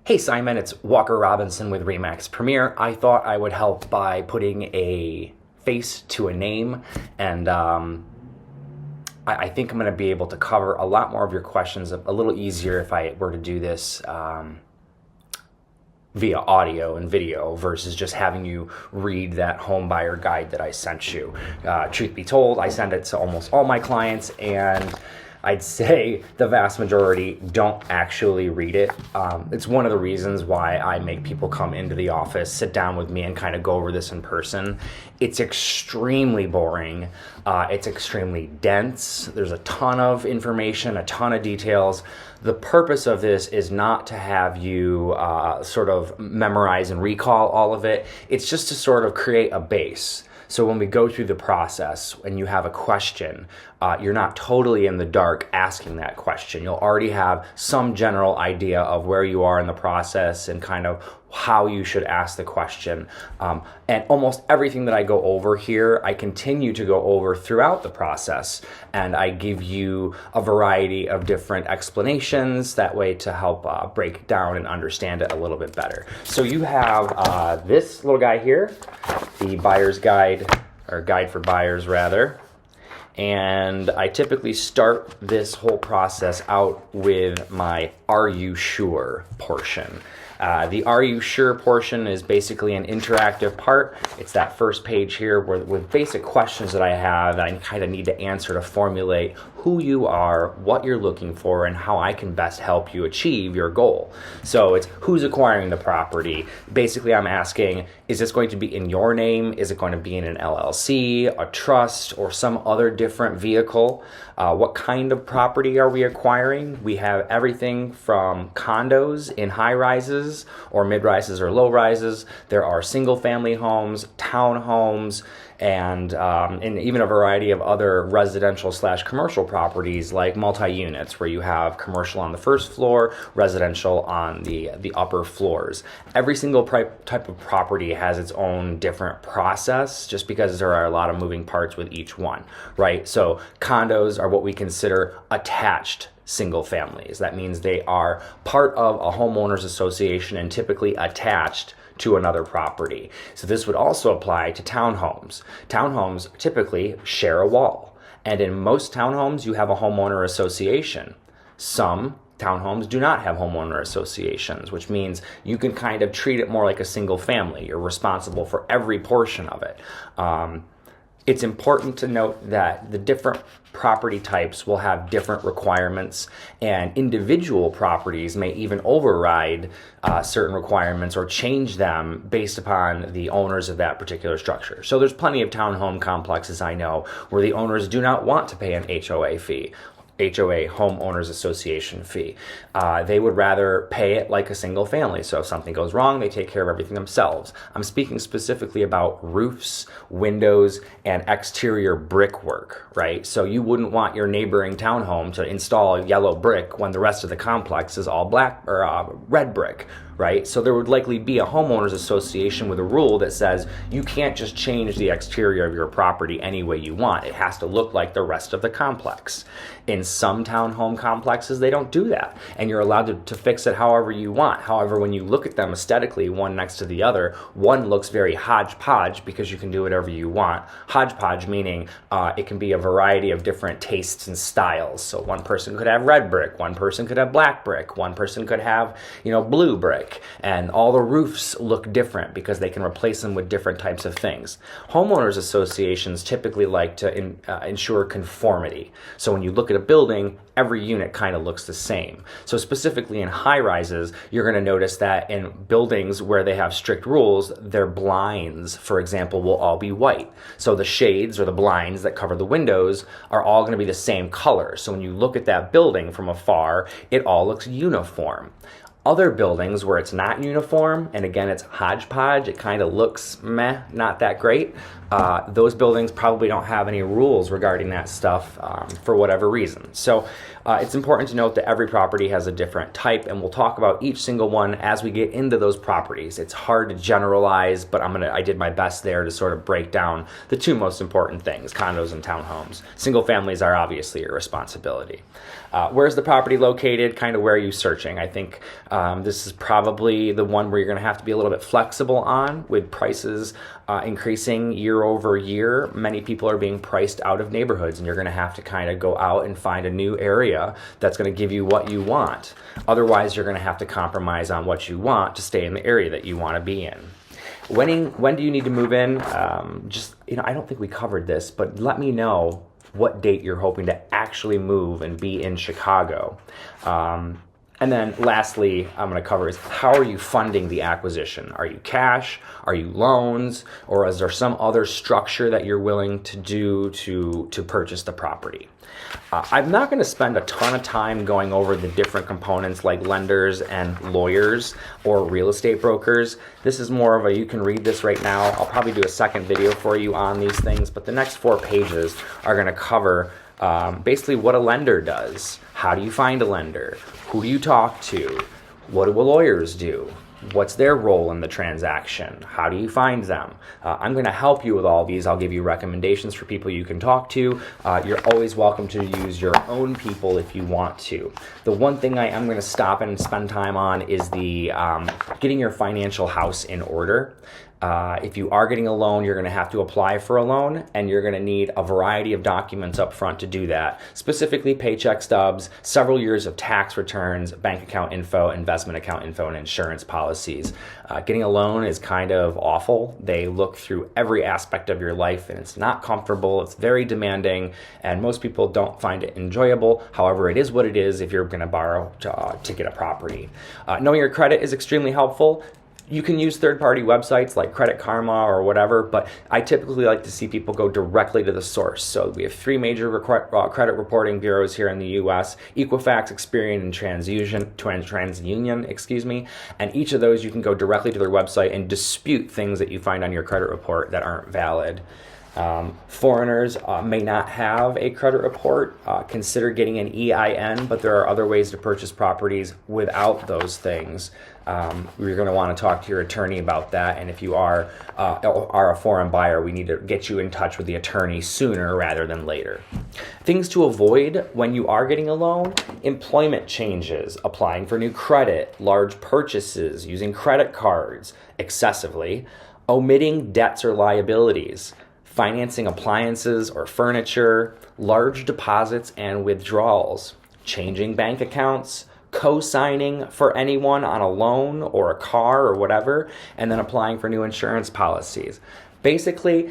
Hey Simon, it's Walker Robinson with Remax Premier. I thought I would help by putting a face to a name, and I think I'm going to be able to cover a lot more of your questions a little easier if I were to do this via audio and video versus just having you read that home buyer guide that I sent you. Truth be told, I send it to almost all my clients, and I'd say the vast majority don't actually read it. It's one of the reasons why I make people come into the office, sit down with me, and kind of go over this in person. It's extremely boring. It's extremely dense. There's a ton of information, a ton of details. The purpose of this is not to have you sort of memorize and recall all of it. It's just to sort of create a base. So when we go through the process and you have a question, you're not totally in the dark asking that question. You'll already have some general idea of where you are in the process and kind of how you should ask the question. And almost everything that I go over here, I continue to go over throughout the process. And I give you a variety of different explanations that way to help break down and understand it a little bit better. So you have this little guy here, the buyer's guide, or guide for buyers rather. And I typically start this whole process out with my "Are you sure?" portion. The "Are you sure?" portion is basically an interactive part. It's that first page here with basic questions that I have that I kind of need to answer to formulate who you are, what you're looking for, and how I can best help you achieve your goal. So it's who's acquiring the property. Basically, I'm asking, is this going to be in your name? Is it going to be in an LLC, a trust, or some other different vehicle? What kind of property are we acquiring? We have everything from condos in high rises or mid rises or low rises. There are single family homes, townhomes, and even a variety of other residential / commercial properties like multi-units where you have commercial on the first floor, residential on the upper floors. Every single type of property has its own different process just because there are a lot of moving parts with each one, right? So condos are what we consider attached single families. That means they are part of a homeowners association and typically attached to another property. So this would also apply to townhomes. Townhomes typically share a wall, and in most townhomes you have a homeowner association. Some townhomes do not have homeowner associations, which means you can kind of treat it more like a single family. You're responsible for every portion of it. It's important to note that the different property types will have different requirements, and individual properties may even override certain requirements or change them based upon the owners of that particular structure. So there's plenty of townhome complexes I know where the owners do not want to pay an HOA fee. HOA, homeowners association fee. They would rather pay it like a single family. So if something goes wrong, they take care of everything themselves. I'm speaking specifically about roofs, windows, and exterior brickwork, right? So you wouldn't want your neighboring townhome to install yellow brick when the rest of the complex is all black or red brick, right? So there would likely be a homeowners association with a rule that says you can't just change the exterior of your property any way you want. It has to look like the rest of the complex. In some townhome complexes, they don't do that, and you're allowed to fix it however you want. However, when you look at them aesthetically, one next to the other, one looks very hodgepodge because you can do whatever you want. Hodgepodge meaning it can be a variety of different tastes and styles. So one person could have red brick, one person could have black brick, one person could have, blue brick, and all the roofs look different because they can replace them with different types of things. Homeowners associations typically like to ensure conformity. So when you look at a building, every unit kind of looks the same. So specifically in high rises, you're going to notice that in buildings where they have strict rules, their blinds, for example, will all be white. So the shades or the blinds that cover the windows are all going to be the same color. So when you look at that building from afar, it all looks uniform. Other buildings where it's not uniform, and again, it's hodgepodge, it kind of looks meh, not that great, those buildings probably don't have any rules regarding that stuff for whatever reason. So It's important to note that every property has a different type, and we'll talk about each single one as we get into those properties. It's hard to generalize, but I did my best there to sort of break down the two most important things: condos and townhomes. Single families are obviously your responsibility. Where's the property located? Kind of where are you searching? I think this is probably the one where you're going to have to be a little bit flexible on, with prices increasing year over year. Many people are being priced out of neighborhoods, and you're going to have to kind of go out and find a new area that's going to give you what you want. Otherwise, you're going to have to compromise on what you want to stay in the area that you want to be in. When do you need to move in? I don't think we covered this, but let me know what date you're hoping to actually move and be in Chicago. And then lastly, I'm going to cover is how are you funding the acquisition? Are you cash? Are you loans? Or is there some other structure that you're willing to do to purchase the property? I'm not going to spend a ton of time going over the different components like lenders and lawyers or real estate brokers. This is more of a, you can read this right now. I'll probably do a second video for you on these things, but the next 4 pages are going to cover basically what a lender does. How do you find a lender? Who do you talk to? What do lawyers do? What's their role in the transaction? How do you find them? I'm going to help you with all these. I'll give you recommendations for people you can talk to. You're always welcome to use your own people if you want to. The one thing I'm going to stop and spend time on is the getting your financial house in order. If you are getting a loan, you're going to have to apply for a loan, and you're going to need a variety of documents up front to do that. Specifically, paycheck stubs, several years of tax returns, bank account info, investment account info, and insurance policies. Getting a loan is kind of awful. They look through every aspect of your life, and it's not comfortable. It's very demanding, and most people don't find it enjoyable. However, it is what it is if you're going to borrow to get a property. Knowing your credit is extremely helpful. You can use third-party websites like Credit Karma or whatever, but I typically like to see people go directly to the source. So we have 3 major credit reporting bureaus here in the U.S., Equifax, Experian, and TransUnion, and each of those you can go directly to their website and dispute things that you find on your credit report that aren't valid. Foreigners may not have a credit report. Consider getting an EIN, but there are other ways to purchase properties without those things. You're going to want to talk to your attorney about that, and if you are a foreign buyer, we need to get you in touch with the attorney sooner rather than later. Things to avoid when you are getting a loan: employment changes, applying for new credit, large purchases, using credit cards excessively, omitting debts or liabilities, financing appliances or furniture, large deposits and withdrawals, changing bank accounts, co-signing for anyone on a loan or a car or whatever, and then applying for new insurance policies. Basically,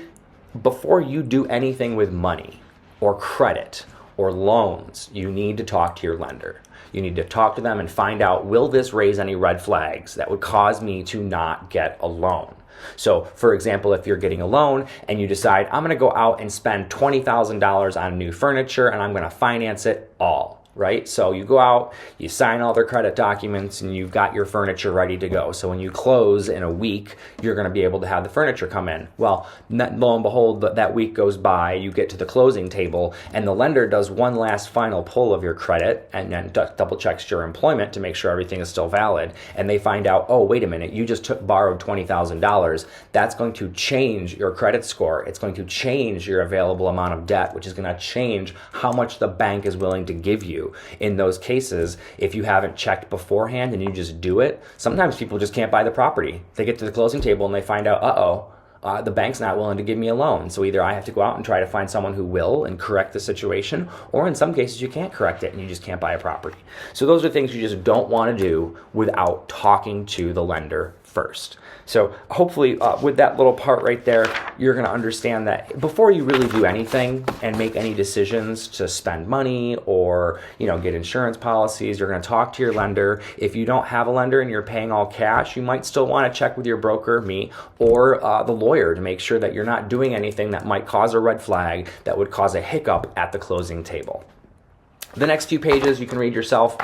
before you do anything with money or credit or loans, you need to talk to your lender. You need to talk to them and find out, will this raise any red flags that would cause me to not get a loan? So, for example, if you're getting a loan and you decide, I'm going to go out and spend $20,000 on new furniture and I'm going to finance it all, right? So you go out, you sign all their credit documents, and you've got your furniture ready to go. So when you close in a week, you're going to be able to have the furniture come in. Well, lo and behold, that week goes by, you get to the closing table, and the lender does one last final pull of your credit and then double checks your employment to make sure everything is still valid. And they find out, oh, wait a minute, you just borrowed $20,000. That's going to change your credit score. It's going to change your available amount of debt, which is going to change how much the bank is willing to give you. In those cases, if you haven't checked beforehand and you just do it, sometimes people just can't buy the property. They get to the closing table and they find out, the bank's not willing to give me a loan. So either I have to go out and try to find someone who will and correct the situation, or in some cases you can't correct it and you just can't buy a property. So those are things you just don't want to do without talking to the lender first. So hopefully with that little part right there, you're going to understand that before you really do anything and make any decisions to spend money or get insurance policies, you're going to talk to your lender. If you don't have a lender and you're paying all cash, you might still want to check with your broker, me, or the lawyer to make sure that you're not doing anything that might cause a red flag that would cause a hiccup at the closing table. The next few pages you can read yourself.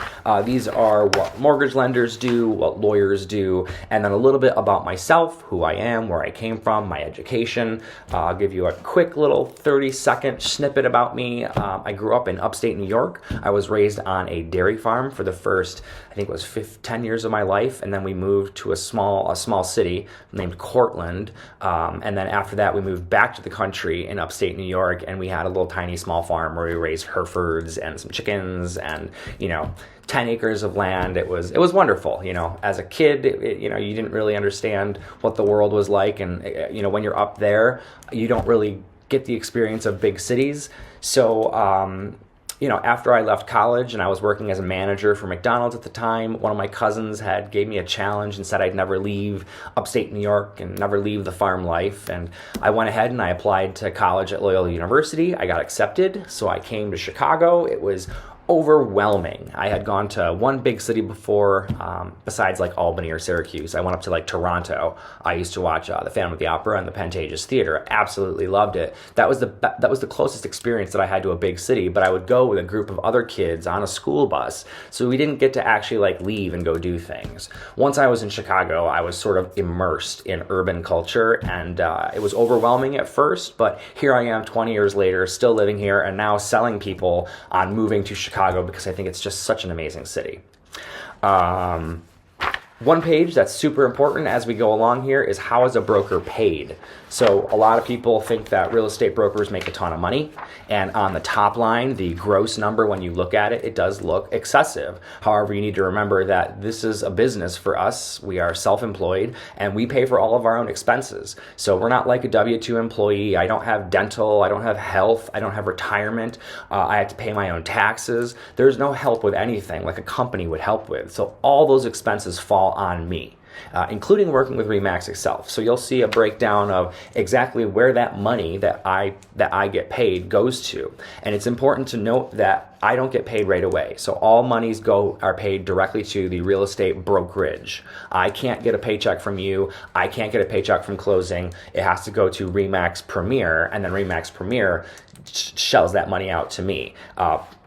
These are what mortgage lenders do, what lawyers do, and then a little bit about myself, who I am, where I came from, my education. I'll give you a quick little 30-second snippet about me. I grew up in upstate New York. I was raised on a dairy farm for the first, I think it was 10 years of my life, and then we moved to a small city named Cortland, and then after that we moved back to the country in upstate New York, and we had a little tiny small farm where we raised Herefords and some chickens and 10 acres of land. It was wonderful. As a kid, you didn't really understand what the world was like, and when you're up there, you don't really get the experience of big cities. So after I left college and I was working as a manager for McDonald's at the time, one of my cousins gave me a challenge and said I'd never leave upstate New York and never leave the farm life. And I went ahead and I applied to college at Loyola University. I got accepted, so I came to Chicago. It was overwhelming. I had gone to one big city before, besides like Albany or Syracuse. I went up to like Toronto. I used to watch the Phantom of the Opera and the Pantages Theater. Absolutely loved it. That was the closest experience that I had to a big city. But I would go with a group of other kids on a school bus, so we didn't get to actually like leave and go do things. Once I was in Chicago, I was sort of immersed in urban culture, and it was overwhelming at first. But here I am, 20 years later, still living here, and now selling people on moving to Chicago because I think it's just such an amazing city. One page that's super important as we go along here is how is a broker paid? So a lot of people think that real estate brokers make a ton of money, and on the top line, the gross number, when you look at it, it does look excessive. However, you need to remember that this is a business for us. We are self-employed and we pay for all of our own expenses. So we're not like a W-2 employee. I don't have dental, I don't have health, I don't have retirement. I have to pay my own taxes. There's no help with anything like a company would help with. So all those expenses fall on me. Including working with RE/MAX itself. So you'll see a breakdown of exactly where that money that I get paid goes to. And it's important to note that I don't get paid right away. So all monies are paid directly to the real estate brokerage. I can't get a paycheck from you. I can't get a paycheck from closing. It has to go to RE/MAX Premier, and then RE/MAX Premier shells that money out to me.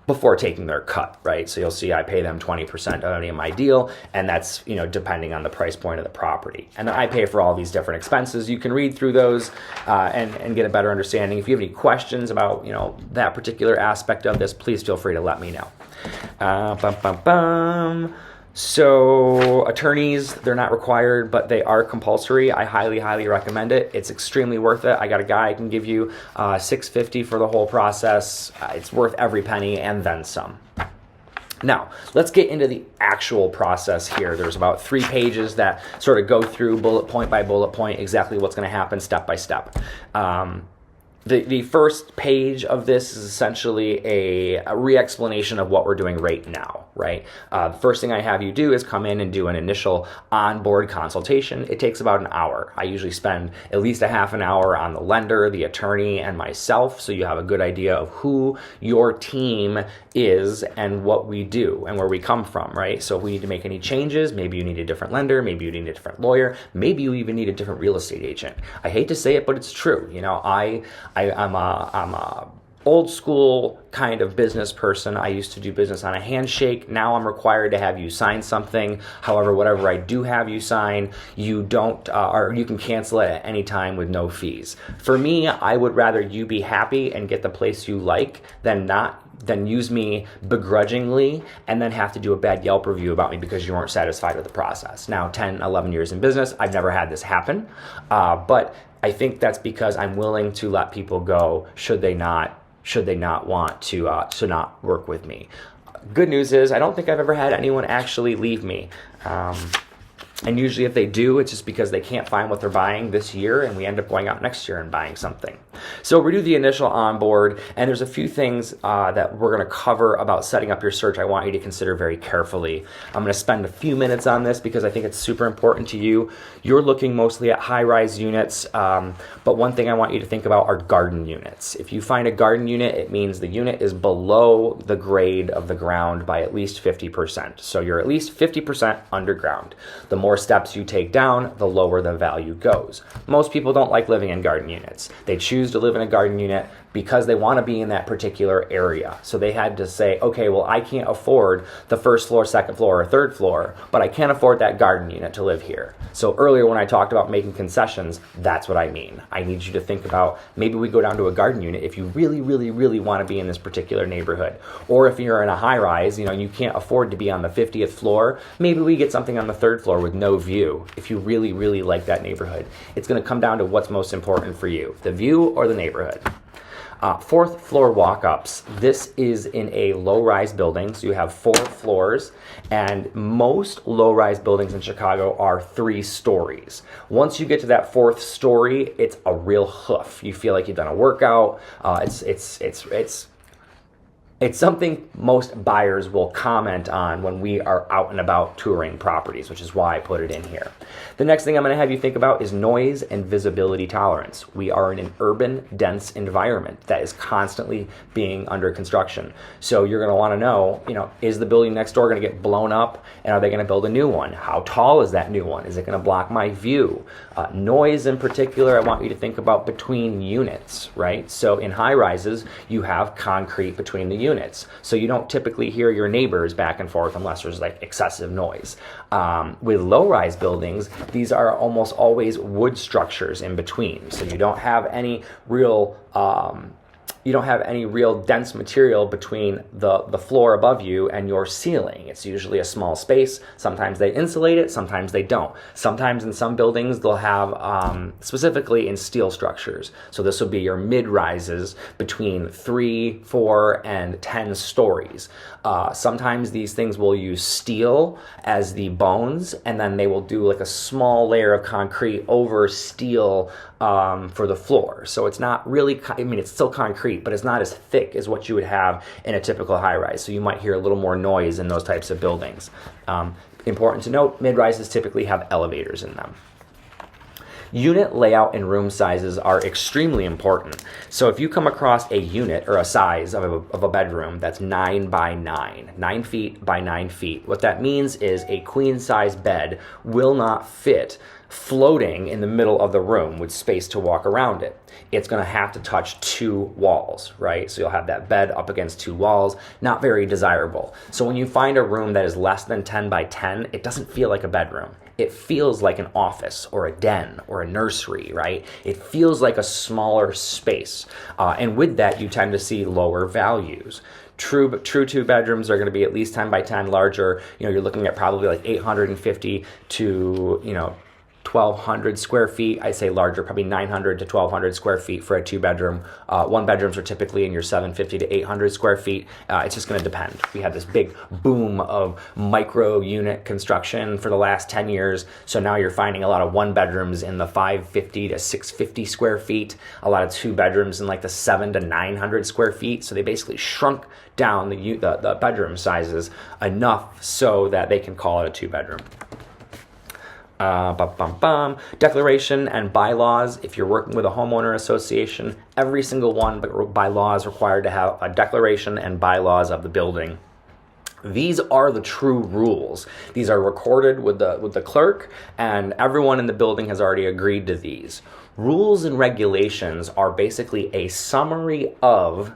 Before taking their cut, right? So you'll see I pay them 20% of any of my deal, and that's, depending on the price point of the property. And then I pay for all these different expenses. You can read through those and get a better understanding. If you have any questions about, that particular aspect of this, please feel free to let me know. So attorneys, they're not required, but they are compulsory. I highly, highly recommend it. It's extremely worth it. I got a guy I can give you $650 for the whole process. It's worth every penny and then some. Now, let's get into the actual process here. There's about 3 pages that sort of go through bullet point by bullet point exactly what's going to happen step by step. The first page of this is essentially a re-explanation of what we're doing right now, right? The first thing I have you do is come in and do an initial onboard consultation. It takes about an hour. I usually spend at least a half an hour on the lender, the attorney, and myself, so you have a good idea of who your team is and what we do and where we come from, right? So if we need to make any changes, maybe you need a different lender, maybe you need a different lawyer, maybe you even need a different real estate agent. I hate to say it, but it's true. I'm a old school kind of business person. I used to do business on a handshake. Now I'm required to have you sign something. However, whatever I do have you sign, you don't, or you can cancel it at any time with no fees. For me, I would rather you be happy and get the place you like than use me begrudgingly and then have to do a bad Yelp review about me because you weren't satisfied with the process. Now, 10, 11 years in business, I've never had this happen, but I think that's because I'm willing to let people go should they not want to not work with me. Good news is I don't think I've ever had anyone actually leave me. And usually if they do, it's just because they can't find what they're buying this year, and we end up going out next year and buying something. So we do the initial onboard, and there's a few things that we're going to cover about setting up your search I want you to consider very carefully. I'm going to spend a few minutes on this because I think it's super important to you. You're looking mostly at high-rise units, but one thing I want you to think about are garden units. If you find a garden unit, it means the unit is below the grade of the ground by at least 50%. So you're at least 50% underground. The more steps you take down, the lower the value goes. Most people don't like living in garden units. They choose to live in a garden unit because they want to be in that particular area. So they had to say, okay, well, I can't afford the first floor, second floor, or third floor, but I can't afford that garden unit to live here. So earlier when I talked about making concessions, that's what I mean. I need you to think about, maybe we go down to a garden unit if you really, really, really want to be in this particular neighborhood. Or if you're in a high rise, you can't afford to be on the 50th floor, maybe we get something on the third floor with no view if you really, really like that neighborhood. It's going to come down to what's most important for you, the view or the neighborhood. Fourth floor walk-ups. This is in a low-rise building, so you have 4 floors, and most low-rise buildings in Chicago are 3 stories. Once you get to that 4th story, it's a real hoof. You feel like you've done a workout. It's something most buyers will comment on when we are out and about touring properties, which is why I put it in here. The next thing I'm going to have you think about is noise and visibility tolerance. We are in an urban, dense environment that is constantly being under construction. So you're going to want to know, is the building next door going to get blown up, and are they going to build a new one? How tall is that new one? Is it going to block my view? Noise in particular, I want you to think about between units, right? So in high rises, you have concrete between the units. So you don't typically hear your neighbors back and forth unless there's like excessive noise. With low-rise buildings, these are almost always wood structures in between. So you don't have any real dense material between the floor above you and your ceiling. It's usually a small space. Sometimes they insulate it, sometimes they don't. Sometimes in some buildings they'll have, specifically in steel structures. So this will be your mid-rises between 3, 4, and 10 stories. Sometimes these things will use steel as the bones, and then they will do like a small layer of concrete over steel for the floor. So it's not really, it's still concrete, but it's not as thick as what you would have in a typical high-rise. So you might hear a little more noise in those types of buildings. Important to note, mid-rises typically have elevators in them. Unit layout and room sizes are extremely important. So if you come across a unit or a size of a bedroom that's 9 by 9, 9 feet by 9 feet, what that means is a queen size bed will not fit floating in the middle of the room with space to walk around it. It's going to have to touch 2 walls, right? So you'll have that bed up against 2 walls, not very desirable. So when you find a room that is less than 10 by 10, it doesn't feel like a bedroom. It feels like an office or a den or a nursery, right? It feels like a smaller space. And with that, you tend to see lower values. True 2 bedrooms are going to be at least 10 by 10 larger. You're looking at probably like 850 to, 1,200 square feet. I'd say larger, probably 900 to 1,200 square feet for a 2-bedroom. 1-bedrooms are typically in your 750 to 800 square feet. It's just going to depend. We had this big boom of micro unit construction for the last 10 years. So now you're finding a lot of 1-bedrooms in the 550 to 650 square feet. A lot of 2-bedrooms in like the 700 to 900 square feet. So they basically shrunk down the bedroom sizes enough so that they can call it a 2-bedroom. Declaration and bylaws. If you're working with a homeowner association, every single one by law is required to have a declaration and bylaws of the building. These are the true rules. These are recorded with the clerk, and everyone in the building has already agreed to these. Rules and regulations are basically a summary of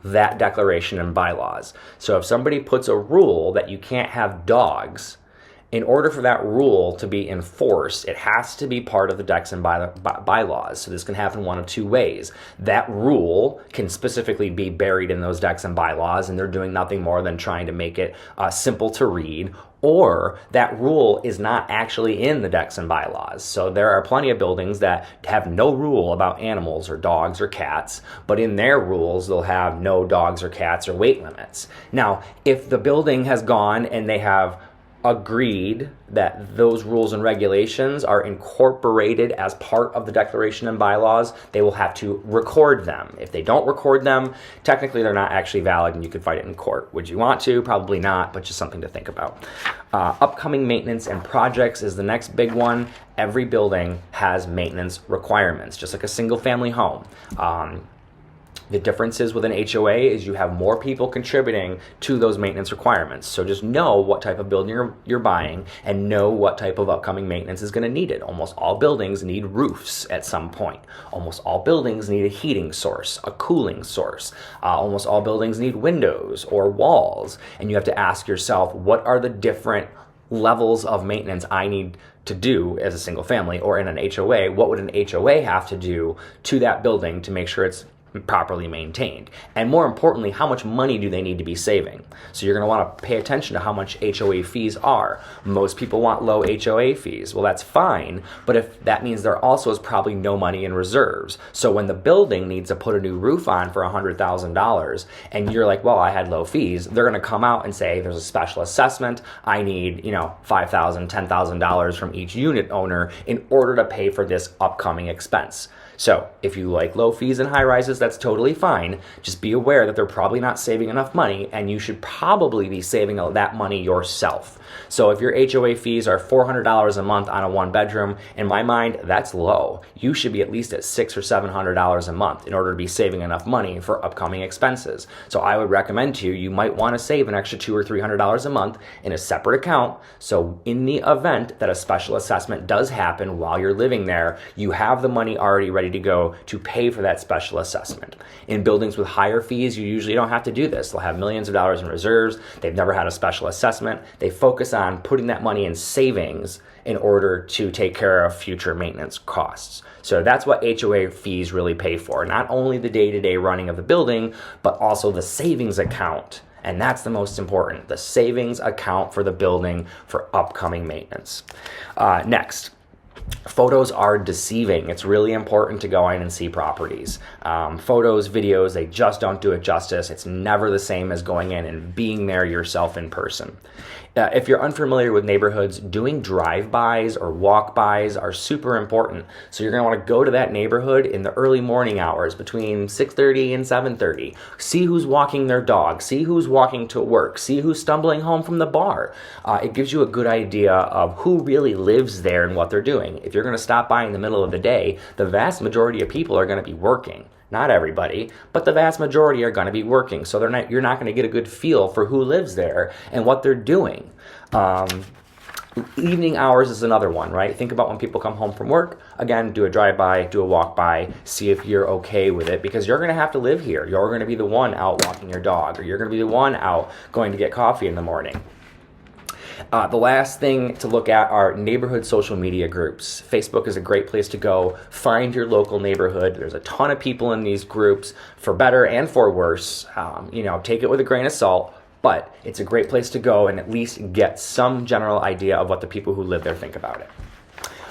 that declaration and bylaws. So if somebody puts a rule that you can't have dogs, in order for that rule to be enforced, it has to be part of the decks and bylaws. So this can happen one of 2 ways. That rule can specifically be buried in those decks and bylaws, and they're doing nothing more than trying to make it simple to read, or that rule is not actually in the decks and bylaws. So there are plenty of buildings that have no rule about animals or dogs or cats, but in their rules they'll have no dogs or cats or weight limits. Now, if the building has gone and they have agreed that those rules and regulations are incorporated as part of the declaration and bylaws, they will have to record them. If they don't record them, technically they're not actually valid and you could fight it in court. Would you want to? Probably not, but just something to think about. Upcoming maintenance and projects is the next big one. Every building has maintenance requirements, just like a single family home. The differences with an HOA is you have more people contributing to those maintenance requirements. So just know what type of building you're buying and know what type of upcoming maintenance is going to need it. Almost all buildings need roofs at some point. Almost all buildings need a heating source, a cooling source. Almost all buildings need windows or walls. And you have to ask yourself, what are the different levels of maintenance I need to do as a single family, or in an HOA, what would an HOA have to do to that building to make sure it's properly maintained? And more importantly, how much money do they need to be saving? So you're going to want to pay attention to how much HOA fees are. Most people want low HOA fees. Well, that's fine, but if that means there also is probably no money in reserves. So when the building needs to put a new roof on for $100,000 and you're like, well, I had low fees, they're going to come out and say there's a special assessment. I need, $5,000, $10,000 from each unit owner in order to pay for this upcoming expense. So if you like low fees and high rises, that's totally fine. Just be aware that they're probably not saving enough money, and you should probably be saving that money yourself. So if your HOA fees are $400 a month on a one bedroom, in my mind, that's low. You should be at least at $600 or $700 a month in order to be saving enough money for upcoming expenses. So I would recommend to you, you might want to save an extra $200 or $300 a month in a separate account. So in the event that a special assessment does happen while you're living there, you have the money already ready to go to pay for that special assessment. In buildings with higher fees, you usually don't have to do this. They'll have millions of dollars in reserves. They've never had a special assessment. They focus on putting that money in savings in order to take care of future maintenance costs. So that's what HOA fees really pay for. Not only the day-to-day running of the building, but also the savings account. And that's the most important, the savings account for the building for upcoming maintenance. Next. Photos are deceiving. It's really important to go in and see properties. Photos, videos, they just don't do it justice. It's never the same as going in and being there yourself in person. If you're unfamiliar with neighborhoods, doing drive-bys or walk-bys are super important. So you're going to want to go to that neighborhood in the early morning hours between 6:30 and 7:30. See who's walking their dog. See who's walking to work. See who's stumbling home from the bar. It gives you a good idea of who really lives there and what they're doing. If you're going to stop by in the middle of the day, the vast majority of people are going to be working. Not everybody, but the vast majority are going to be working. So you're not going to get a good feel for who lives there and what they're doing. Evening hours is another one, right? Think about when people come home from work. Again, do a drive-by, do a walk-by, see if you're okay with it, because you're going to have to live here. You're going to be the one out walking your dog, or you're going to be the one out going to get coffee in the morning. The last thing to look at are neighborhood social media groups. Facebook is a great place to go. Find your local neighborhood. There's a ton of people in these groups, for better and for worse. Take it with a grain of salt, but it's a great place to go and at least get some general idea of what the people who live there think about it.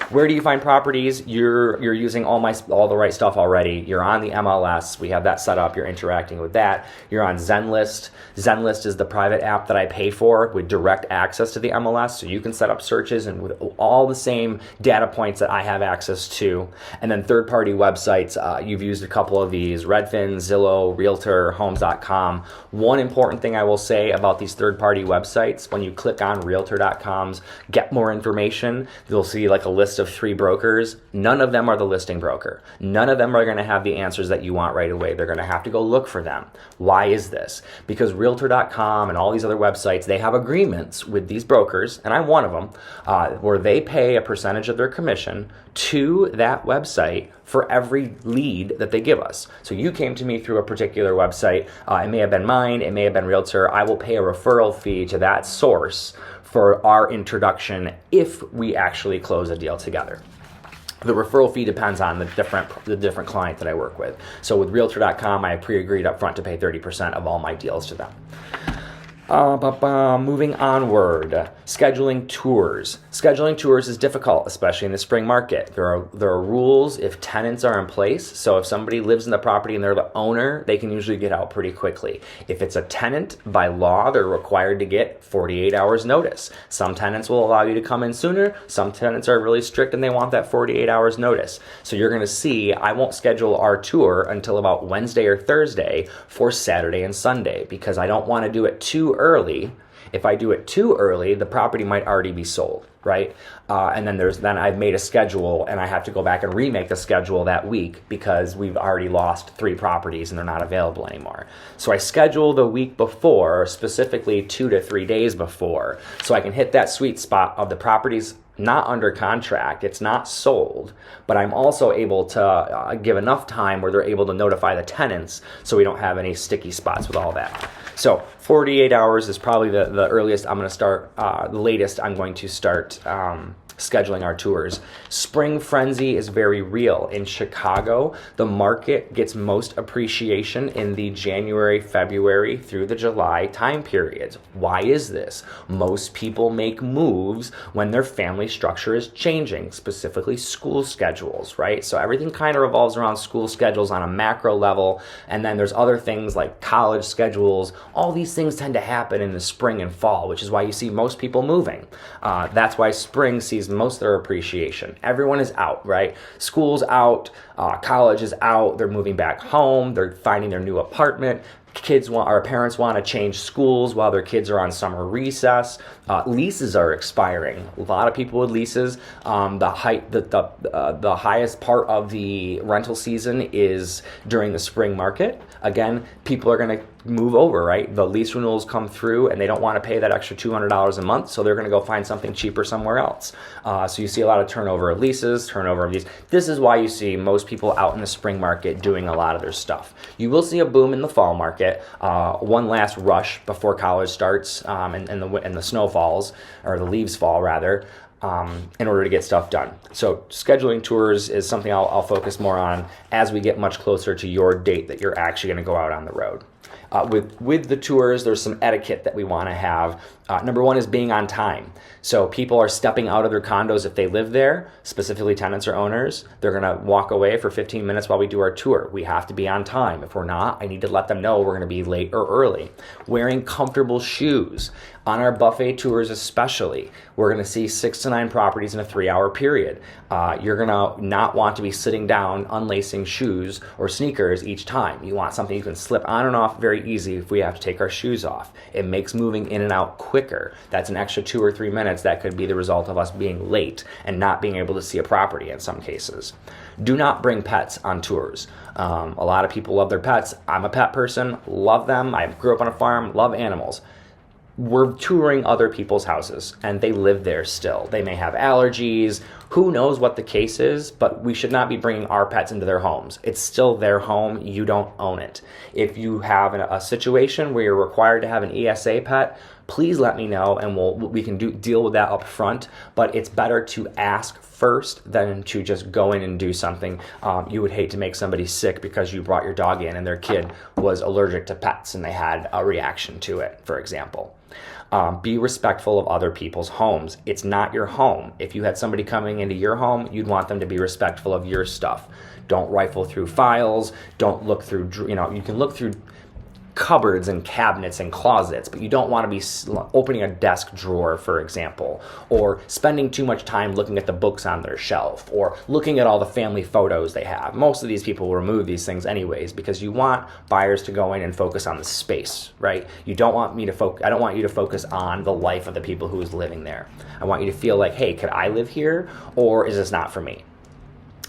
Where do you find properties? You're using all the right stuff already. You're on the MLS. We have that set up. You're interacting with that. You're on Zenlist. Zenlist is the private app that I pay for with direct access to the MLS, so you can set up searches and with all the same data points that I have access to. And then third-party websites. You've used a couple of these: Redfin, Zillow, Realtor, Homes.com. One important thing I will say about these third-party websites: when you click on Realtor.com's Get More Information, you'll see like a list of 3 brokers. None of them are the listing broker. None of them are going to have the answers that you want right away. They're going to have to go look for them. Why is this? Because Realtor.com and all these other websites, they have agreements with these brokers, and I'm one of them, where they pay a percentage of their commission to that website for every lead that they give us. So you came to me through a particular website. It may have been mine. It may have been Realtor. I will pay a referral fee to that source for our introduction if we actually close a deal together. The referral fee depends on the different client that I work with. So with Realtor.com, I pre-agreed up front to pay 30% of all my deals to them. Moving onward, scheduling tours. Scheduling tours is difficult, especially in the spring market. There are rules if tenants are in place. So if somebody lives in the property and they're the owner, they can usually get out pretty quickly. If it's a tenant, by law, they're required to get 48 hours notice. Some tenants will allow you to come in sooner. Some tenants are really strict and they want that 48 hours notice. So you're going to see I won't schedule our tour until about Wednesday or Thursday for Saturday and Sunday, because I don't want to do it too early. If I do it too early, the property might already be sold. right? And then I've made a schedule, and I have to go back and remake the schedule that week because we've already lost 3 properties and they're not available anymore. So I schedule the week before, specifically 2 to 3 days before, so I can hit that sweet spot of the properties not under contract, it's not sold, but I'm also able to give enough time where they're able to notify the tenants so we don't have any sticky spots with all that. So 48 hours is probably the earliest I'm going to start, the latest I'm going to start scheduling our tours. Spring frenzy is very real. In Chicago, the market gets most appreciation in the January, February through the July time periods. Why is this? Most people make moves when their family structure is changing, specifically school schedules, right? So everything kind of revolves around school schedules on a macro level, and then there's other things like college schedules. All these things tend to happen in the spring and fall, which is why you see most people moving. That's why spring sees most of their appreciation. Everyone is out, right? School's out, college is out, they're moving back home, they're finding their new apartment. Parents want to change schools while their kids are on summer recess. Leases are expiring. A lot of people with leases. The highest part of the rental season is during the spring market. Again, people are going to move over, right? The lease renewals come through and they don't want to pay that extra $200 a month, so they're going to go find something cheaper somewhere else. So you see a lot of turnover of leases, turnover of these. This is why you see most people out in the spring market doing a lot of their stuff. You will see a boom in the fall market, one last rush before college starts, and the snow falls, or the leaves fall rather, in order to get stuff done. So scheduling tours is something I'll focus more on as we get much closer to your date that you're actually going to go out on the road. With the tours, there's some etiquette that we want to have. Number one is being on time. So people are stepping out of their condos if they live there, specifically tenants or owners. They're going to walk away for 15 minutes while we do our tour. We have to be on time. If we're not, I need to let them know we're going to be late or early. Wearing comfortable shoes. On our buffet tours especially, we're going to see 6 to 9 properties in a 3-hour period. You're going to not want to be sitting down, unlacing shoes or sneakers each time. You want something you can slip on and off very easy if we have to take our shoes off. It makes moving in and out quicker. That's an extra 2 or 3 minutes that could be the result of us being late and not being able to see a property in some cases. Do not bring pets on tours. A lot of people love their pets. I'm a pet person, love them. I grew up on a farm, love animals. We're touring other people's houses and they live there still. They may have allergies. Who knows what the case is, but we should not be bringing our pets into their homes. It's still their home. You don't own it. If you have a situation where you're required to have an ESA pet, please let me know and we can deal with that up front. But it's better to ask first than to just go in and do something. You would hate to make somebody sick because you brought your dog in and their kid was allergic to pets and they had a reaction to it, for example. Be respectful of other people's homes. It's not your home. If you had somebody coming into your home, you'd want them to be respectful of your stuff. Don't rifle through files. Don't look through, you can look through cupboards and cabinets and closets, but you don't want to be opening a desk drawer, for example, or spending too much time looking at the books on their shelf or looking at all the family photos they have. Most of these people will remove these things anyways because you want buyers to go in and focus on the space, right? You don't want me to I don't want you to focus on the life of the people who is living there. I want you to feel like, hey, could I live here or is this not for me?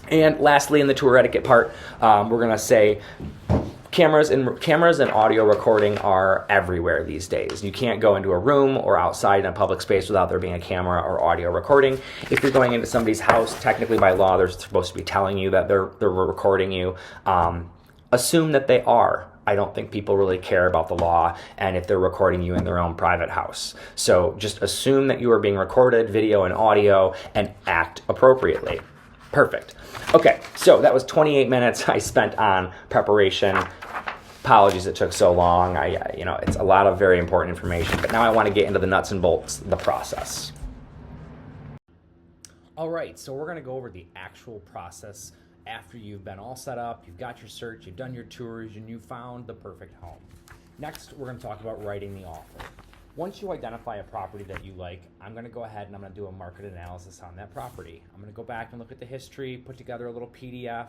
And lastly, in the tour etiquette part, we're going to say cameras and audio recording are everywhere these days. You can't go into a room or outside in a public space without there being a camera or audio recording. If you're going into somebody's house, technically by law, they're supposed to be telling you that they're recording you. Assume that they are. I don't think people really care about the law and if they're recording you in their own private house. So just assume that you are being recorded, video and audio, and act appropriately. Perfect. Okay, so that was 28 minutes I spent on preparation. Apologies it took so long. It's a lot of very important information, but now I want to get into the nuts and bolts, the process. All right, so we're going to go over the actual process after you've been all set up, you've got your search, you've done your tours, and you've found the perfect home. Next, we're going to talk about writing the offer. Once you identify a property that you like, I'm going to go ahead and I'm going to do a market analysis on that property. I'm going to go back and look at the history, put together a little PDF,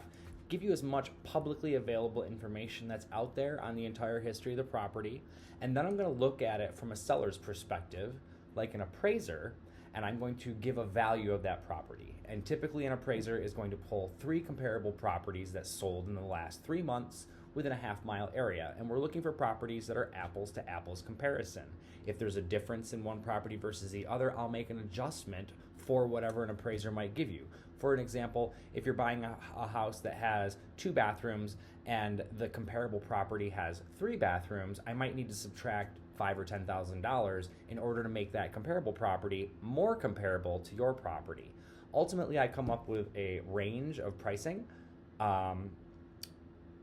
give you as much publicly available information that's out there on the entire history of the property, and then I'm going to look at it from a seller's perspective, like an appraiser, and I'm going to give a value of that property. And typically an appraiser is going to pull 3 comparable properties that sold in the last 3 months within a half-mile area, and we're looking for properties that are apples to apples comparison. If there's a difference in one property versus the other, I'll make an adjustment for whatever an appraiser might give you. For an example, if you're buying a house that has 2 bathrooms and the comparable property has 3 bathrooms, I might need to subtract $5,000 or $10,000 in order to make that comparable property more comparable to your property. Ultimately, I come up with a range of pricing.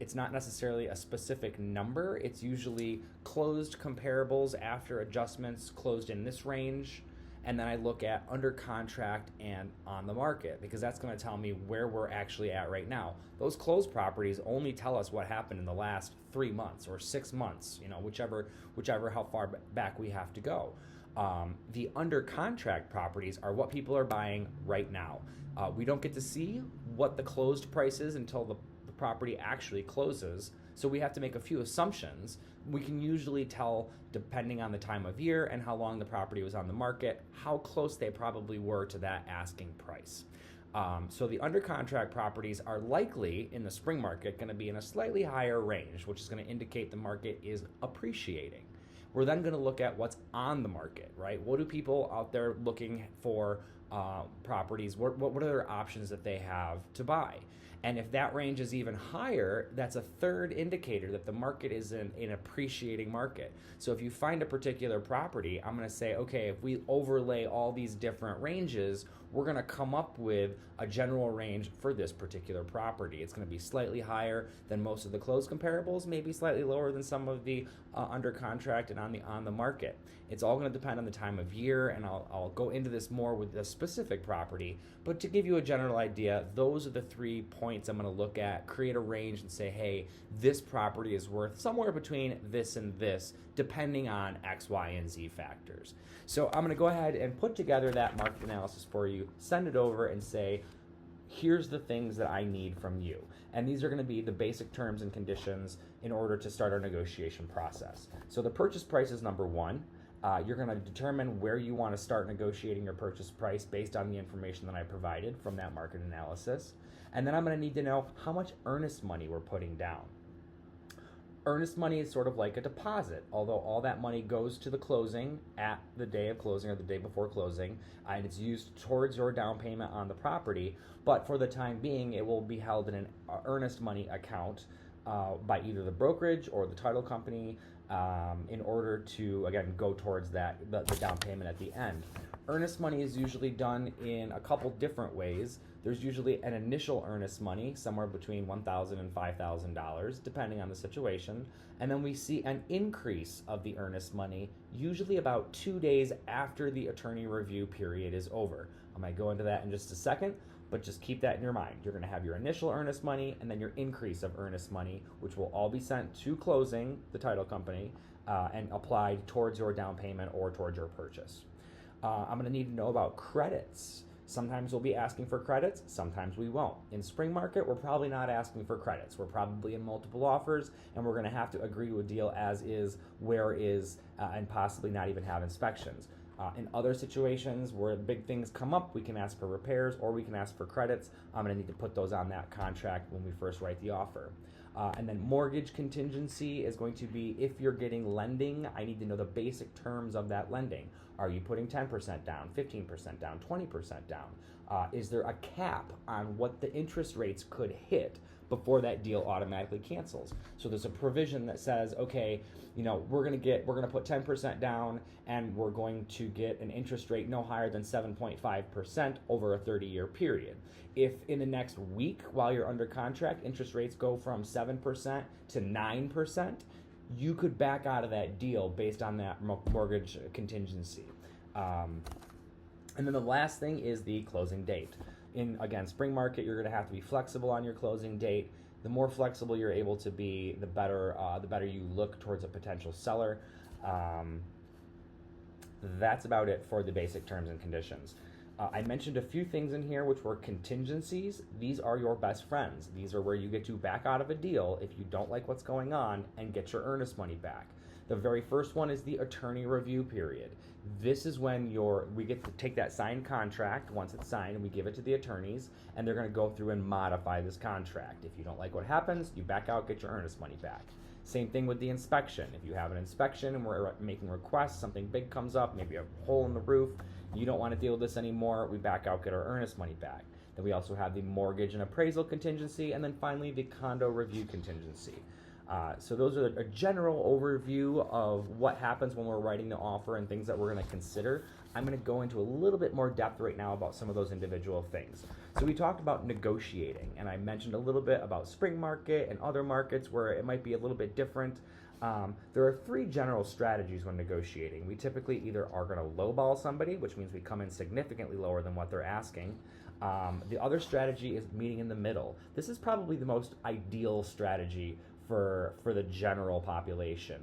It's not necessarily a specific number. It's usually closed comparables after adjustments closed in this range. And then I look at under contract and on the market, because that's going to tell me where we're actually at right now. Those closed properties only tell us what happened in the last 3 months or 6 months, whichever how far back we have to go. The under contract properties are what people are buying right now. We don't get to see what the closed price is until the property actually closes, so we have to make a few assumptions. We can usually tell, depending on the time of year and how long the property was on the market, how close they probably were to that asking price. So the under contract properties are likely in the spring market going to be in a slightly higher range, which is going to indicate the market is appreciating. We're then going to look at what's on the market, right? What do people out there looking for properties? What are their options that they have to buy? And if that range is even higher, that's a third indicator that the market is in an appreciating market. So if you find a particular property, I'm going to say, okay, if we overlay all these different ranges, we're going to come up with a general range for this particular property. It's going to be slightly higher than most of the closed comparables, maybe slightly lower than some of the under contract and on the market. It's all going to depend on the time of year, and I'll go into this more with a specific property. But to give you a general idea, those are the 3 points I'm going to look at, create a range, and say, hey, this property is worth somewhere between this and this, depending on X, Y, and Z factors. So I'm going to go ahead and put together that market analysis for you, send it over, and say, here's the things that I need from you. And these are going to be the basic terms and conditions in order to start our negotiation process. So the purchase price is number 1. You're going to determine where you want to start negotiating your purchase price based on the information that I provided from that market analysis. And then I'm going to need to know how much earnest money we're putting down. Earnest money is sort of like a deposit, although all that money goes to the closing at the day of closing or the day before closing, and it's used towards your down payment on the property. But for the time being, it will be held in an earnest money account by either the brokerage or the title company in order to, again, go towards the down payment at the end. Earnest money is usually done in a couple different ways. There's usually an initial earnest money, somewhere between $1,000 and $5,000, depending on the situation. And then we see an increase of the earnest money, usually about 2 days after the attorney review period is over. I might go into that in just a second, but just keep that in your mind. You're going to have your initial earnest money and then your increase of earnest money, which will all be sent to closing, the title company, and applied towards your down payment or towards your purchase. I'm going to need to know about credits. Sometimes we'll be asking for credits, sometimes we won't. In spring market, we're probably not asking for credits. We're probably in multiple offers, and we're going to have to agree to a deal as is, where is, and possibly not even have inspections. In other situations where big things come up, we can ask for repairs or we can ask for credits. I'm going to need to put those on that contract when we first write the offer. And then mortgage contingency is going to be if you're getting lending, I need to know the basic terms of that lending. Are you putting 10% down, 15% down, 20% down? Is there a cap on what the interest rates could hit before that deal automatically cancels? So there's a provision that says, okay, we're going to put 10% down and we're going to get an interest rate no higher than 7.5% over a 30-year period. If in the next week while you're under contract, interest rates go from 7% to 9%, you could back out of that deal based on that mortgage contingency. And then the last thing is the closing date. In, again, spring market, you're going to have to be flexible on your closing date. The more flexible you're able to be, the better you look towards a potential seller. That's about it for the basic terms and conditions. I mentioned a few things in here which were contingencies. These are your best friends. These are where you get to back out of a deal if you don't like what's going on and get your earnest money back. The very first one is the attorney review period. This is when we get to take that signed contract once it's signed, and we give it to the attorneys, and they're going to go through and modify this contract. If you don't like what happens, you back out, get your earnest money back. Same thing with the inspection. If you have an inspection and we're making requests, something big comes up, maybe a hole in the roof, you don't want to deal with this anymore, we back out, get our earnest money back. Then we also have the mortgage and appraisal contingency, and then finally the condo review contingency. So those are a general overview of what happens when we're writing the offer and things that we're going to consider. I'm going to go into a little bit more depth right now about some of those individual things. So we talked about negotiating, and I mentioned a little bit about spring market and other markets where it might be a little bit different. There are three general strategies when negotiating. We typically either are going to lowball somebody, which means we come in significantly lower than what they're asking. The other strategy is meeting in the middle. This is probably the most ideal strategy for the general population.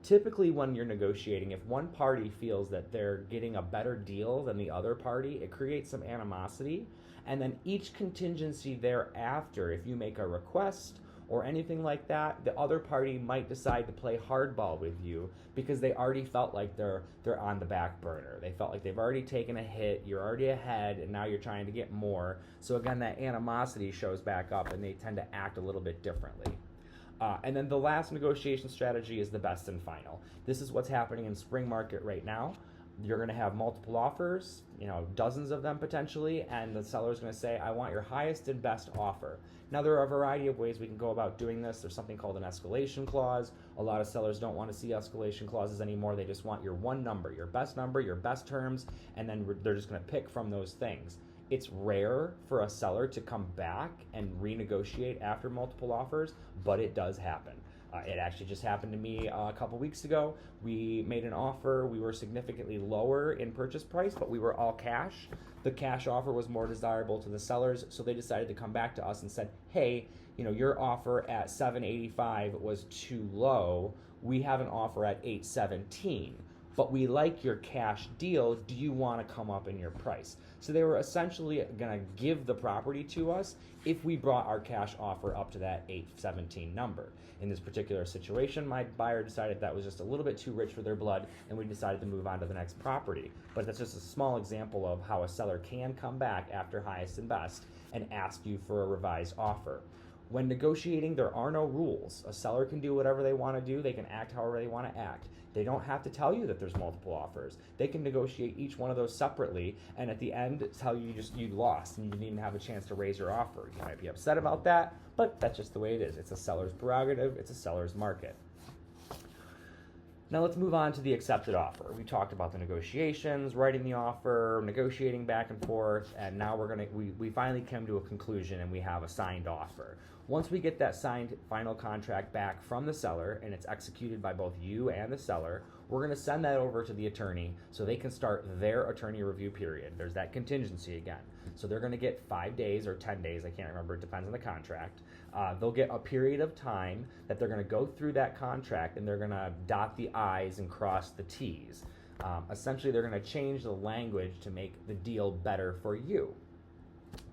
Typically when you're negotiating, if one party feels that they're getting a better deal than the other party, it creates some animosity. And then each contingency thereafter, if you make a request or anything like that, the other party might decide to play hardball with you because they already felt like they're on the back burner. They felt like they've already taken a hit, you're already ahead, and now you're trying to get more. So again, that animosity shows back up and they tend to act a little bit differently. And then the last negotiation strategy is the best and final. This is what's happening in spring market right now. You're going to have multiple offers, dozens of them potentially, and the seller's going to say, I want your highest and best offer. Now, there are a variety of ways we can go about doing this. There's something called an escalation clause. A lot of sellers don't want to see escalation clauses anymore. They just want your one number, your best terms, and then they're just going to pick from those things. It's rare for a seller to come back and renegotiate after multiple offers, but it does happen. It actually just happened to me a couple weeks ago. We made an offer. We were significantly lower in purchase price, but we were all cash. The cash offer was more desirable to the sellers, so they decided to come back to us and said, hey, your offer at $785 was too low. We have an offer at $817. But we like your cash deal. Do you want to come up in your price? So they were essentially going to give the property to us if we brought our cash offer up to that $817 number. In this particular situation, my buyer decided that was just a little bit too rich for their blood, and we decided to move on to the next property. But that's just a small example of how a seller can come back after highest and best and ask you for a revised offer. When negotiating, there are no rules. A seller can do whatever they want to do. They can act however they want to act. They don't have to tell you that there's multiple offers. They can negotiate each one of those separately, and at the end tell you you lost and you didn't even have a chance to raise your offer. You might be upset about that, but that's just the way it is. It's a seller's prerogative. It's a seller's market. Now let's move on to the accepted offer. We talked about the negotiations, writing the offer, negotiating back and forth, and now we finally came to a conclusion and we have a signed offer. Once we get that signed final contract back from the seller and it's executed by both you and the seller, we're going to send that over to the attorney so they can start their attorney review period. There's that contingency again. So they're going to get 5 days or 10 days, I can't remember, it depends on the contract. They'll get a period of time that they're going to go through that contract and they're going to dot the I's and cross the T's. Essentially, they're going to change the language to make the deal better for you.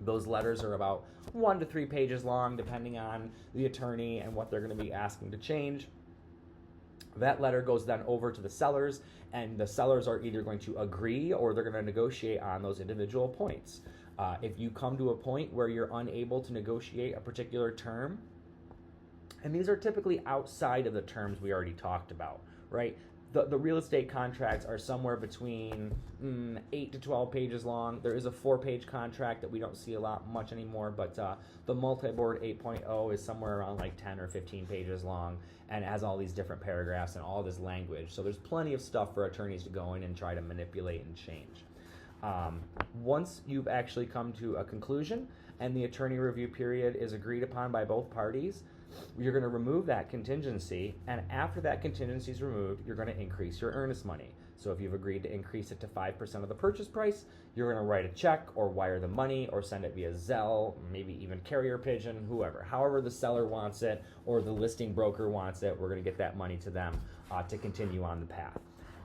Those letters are about 1 to 3 pages long, depending on the attorney and what they're going to be asking to change. That letter goes then over to the sellers, and the sellers are either going to agree or they're going to negotiate on those individual points. If you come to a point where you're unable to negotiate a particular term, and these are typically outside of the terms we already talked about, right? The real estate contracts are somewhere between 8 to 12 pages long. There is a 4-page contract that we don't see much anymore, but the multi-board 8.0 is somewhere around like 10 or 15 pages long, and it has all these different paragraphs and all this language. So there's plenty of stuff for attorneys to go in and try to manipulate and change. Once you've actually come to a conclusion and the attorney review period is agreed upon by both parties, you're going to remove that contingency, and after that contingency is removed, you're going to increase your earnest money. So if you've agreed to increase it to 5% of the purchase price, you're going to write a check or wire the money or send it via Zelle, maybe even carrier pigeon, whoever. However the seller wants it or the listing broker wants it, we're going to get that money to them to continue on the path.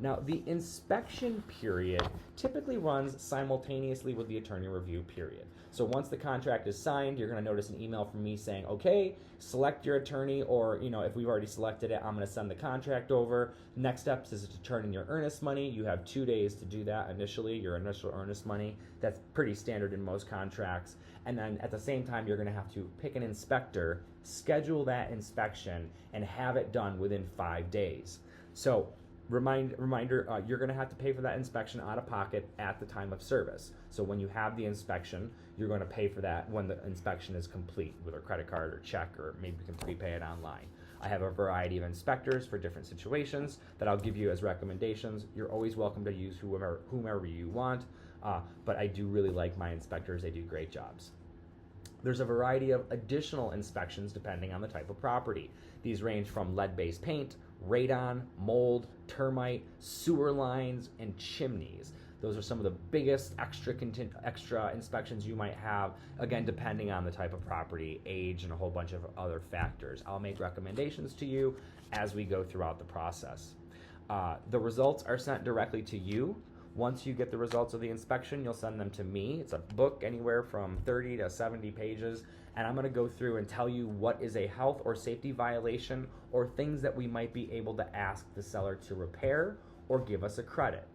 Now, the inspection period typically runs simultaneously with the attorney review period. So once the contract is signed, you're going to notice an email from me saying, okay, select your attorney, or, if we've already selected it, I'm going to send the contract over. Next steps is to turn in your earnest money. You have 2 days to do that initially, your initial earnest money. That's pretty standard in most contracts. And then at the same time, you're going to have to pick an inspector, schedule that inspection, and have it done within 5 days. So reminder, you're going to have to pay for that inspection out of pocket at the time of service. So when you have the inspection, you're going to pay for that when the inspection is complete with a credit card or check, or maybe you can prepay it online. I have a variety of inspectors for different situations that I'll give you as recommendations. You're always welcome to use whomever you want, but I do really like my inspectors. They do great jobs. There's a variety of additional inspections depending on the type of property. These range from lead-based paint, radon, mold, termite, sewer lines, and chimneys. Those are some of the biggest extra inspections you might have, again, depending on the type of property, age, and a whole bunch of other factors. I'll make recommendations to you as we go throughout the process. The results are sent directly to you. Once you get the results of the inspection, you'll send them to me. It's a book anywhere from 30 to 70 pages, and I'm going to go through and tell you what is a health or safety violation, or things that we might be able to ask the seller to repair or give us a credit.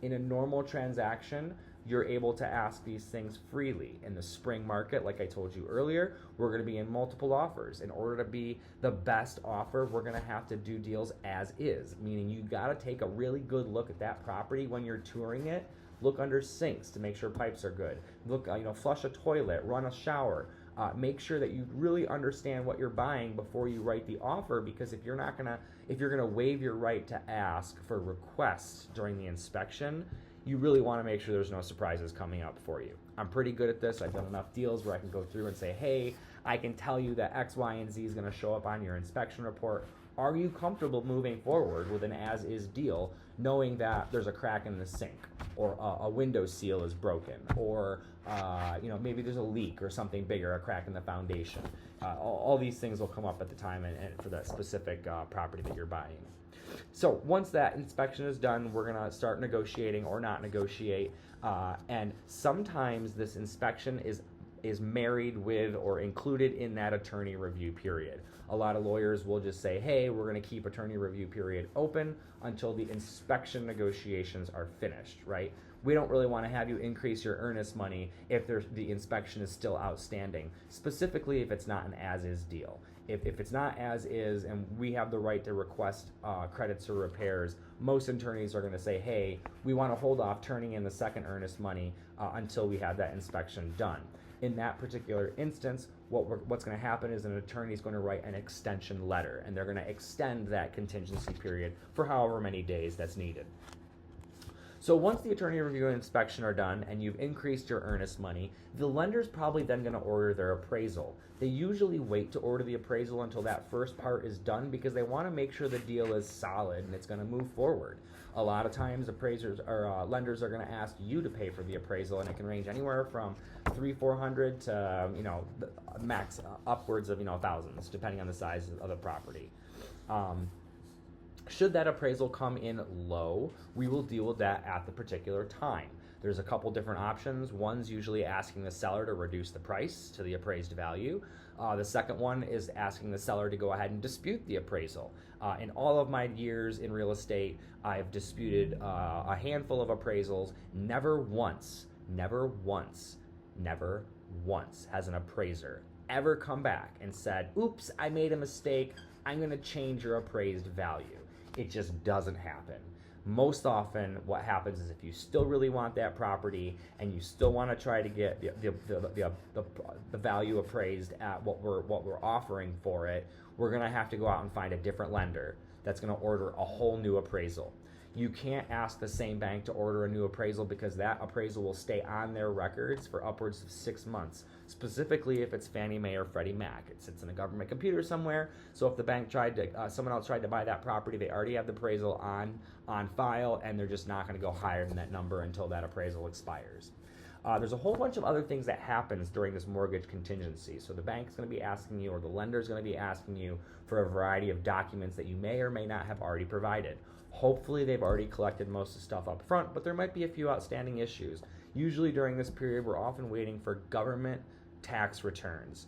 In a normal transaction, you're able to ask these things freely. In the spring market, like I told you earlier, we're going to be in multiple offers. In order to be the best offer, we're going to have to do deals as is, meaning you got to take a really good look at that property when you're touring it. Look under sinks to make sure pipes are good. Look, flush a toilet, run a shower. Make sure that you really understand what you're buying before you write the offer, because if you're gonna waive your right to ask for requests during the inspection, you really want to make sure there's no surprises coming up for you. I'm pretty good at this. I've done enough deals where I can go through and say, hey, I can tell you that X, Y, and Z is going to show up on your inspection report. Are you comfortable moving forward with an as-is deal, knowing that there's a crack in the sink, or a window seal is broken, or maybe there's a leak or something bigger, a crack in the foundation. All these things will come up at the time and for that specific property that you're buying. So once that inspection is done, we're going to start negotiating or not negotiate, and sometimes this inspection is married with or included in that attorney review period. A lot of lawyers will just say, hey, we're going to keep attorney review period open until the inspection negotiations are finished, right? We don't really want to have you increase your earnest money if the inspection is still outstanding, specifically if it's not an as-is deal. If it's not as-is and we have the right to request credits or repairs, most attorneys are going to say, hey, we want to hold off turning in the second earnest money until we have that inspection done. In that particular instance, what's going to happen is an attorney is going to write an extension letter, and they're going to extend that contingency period for however many days that's needed. So once the attorney review and inspection are done and you've increased your earnest money, the lender's probably then going to order their appraisal. They usually wait to order the appraisal until that first part is done because they want to make sure the deal is solid and it's going to move forward. A lot of times appraisers or lenders are going to ask you to pay for the appraisal, and it can range anywhere from $300-400 to max upwards of thousands, depending on the size of the property. Should that appraisal come in low, we will deal with that at the particular time. There's a couple different options. One's usually asking the seller to reduce the price to the appraised value. The second one is asking the seller to go ahead and dispute the appraisal. In all of my years in real estate, I've disputed a handful of appraisals. Never once has an appraiser ever come back and said, oops, I made a mistake, I'm going to change your appraised value. It just doesn't happen. Most often what happens is if you still really want that property and you still want to try to get the value appraised at what we're offering for it, we're going to have to go out and find a different lender that's going to order a whole new appraisal. You can't ask the same bank to order a new appraisal because that appraisal will stay on their records for upwards of 6 months, specifically if it's Fannie Mae or Freddie Mac. It sits in a government computer somewhere, so if the bank someone else tried to buy that property, they already have the appraisal on file, and they're just not going to go higher than that number until that appraisal expires. There's a whole bunch of other things that happens during this mortgage contingency. So the bank's going to be asking you, or the lender's going to be asking you for a variety of documents that you may or may not have already provided. Hopefully they've already collected most of the stuff up front, but there might be a few outstanding issues. Usually during this period, we're often waiting for government tax returns,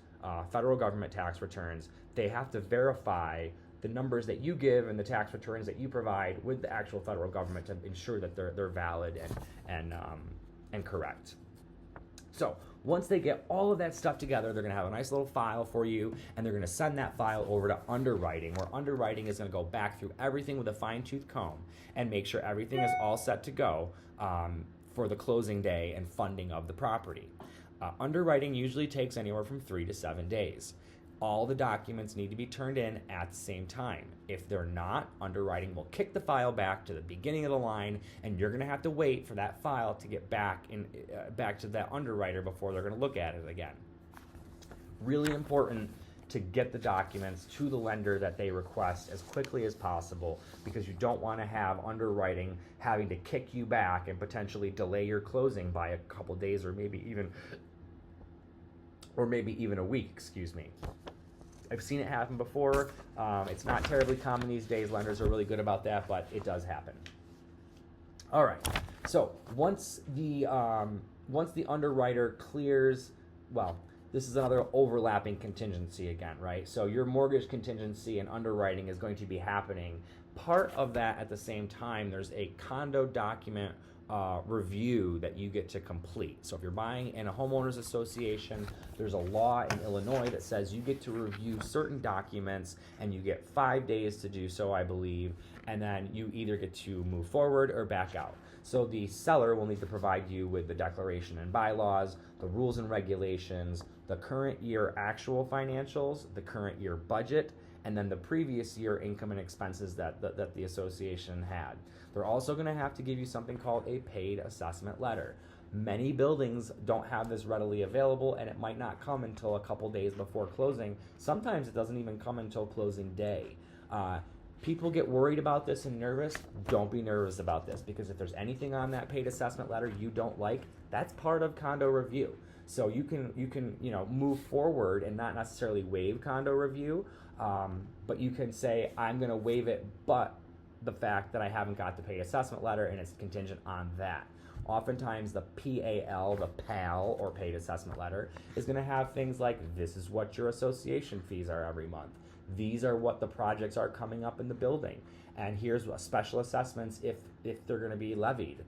federal government tax returns. They have to verify the numbers that you give and the tax returns that you provide with the actual federal government to ensure that they're valid and correct. So once they get all of that stuff together, they're going to have a nice little file for you, and they're going to send that file over to underwriting, where underwriting is going to go back through everything with a fine-tooth comb and make sure everything is all set to go for the closing day and funding of the property. Underwriting usually takes anywhere from 3 to 7 days. All the documents need to be turned in at the same time. If they're not, underwriting will kick the file back to the beginning of the line, and you're going to have to wait for that file to get back to that underwriter before they're going to look at it again. Really important to get the documents to the lender that they request as quickly as possible, because you don't want to have underwriting having to kick you back and potentially delay your closing by a couple days or maybe even a week, excuse me. I've seen it happen before. It's not terribly common these days. Lenders are really good about that, but it does happen. All right. So once the underwriter clears, well, this is another overlapping contingency again, right? So your mortgage contingency and underwriting is going to be happening. Part of that at the same time, there's a condo document review that you get to complete. So if you're buying in a homeowners association, there's a law in Illinois that says you get to review certain documents, and you get 5 days to do so, I believe, and then you either get to move forward or back out. So the seller will need to provide you with the declaration and bylaws, the rules and regulations, the current year actual financials, the current year budget, and then the previous year income and expenses that the association had. They're also going to have to give you something called a paid assessment letter. Many buildings don't have this readily available, and it might not come until a couple days before closing. Sometimes it doesn't even come until closing day. People get worried about this and nervous. Don't be nervous about this, because if there's anything on that paid assessment letter you don't like, that's part of condo review. So you can move forward and not necessarily waive condo review, but you can say, I'm going to waive it, but the fact that I haven't got the paid assessment letter, and it's contingent on that. Oftentimes the PAL, the PAL, or paid assessment letter, is going to have things like, this is what your association fees are every month. These are what the projects are coming up in the building. And here's what special assessments if they're going to be levied.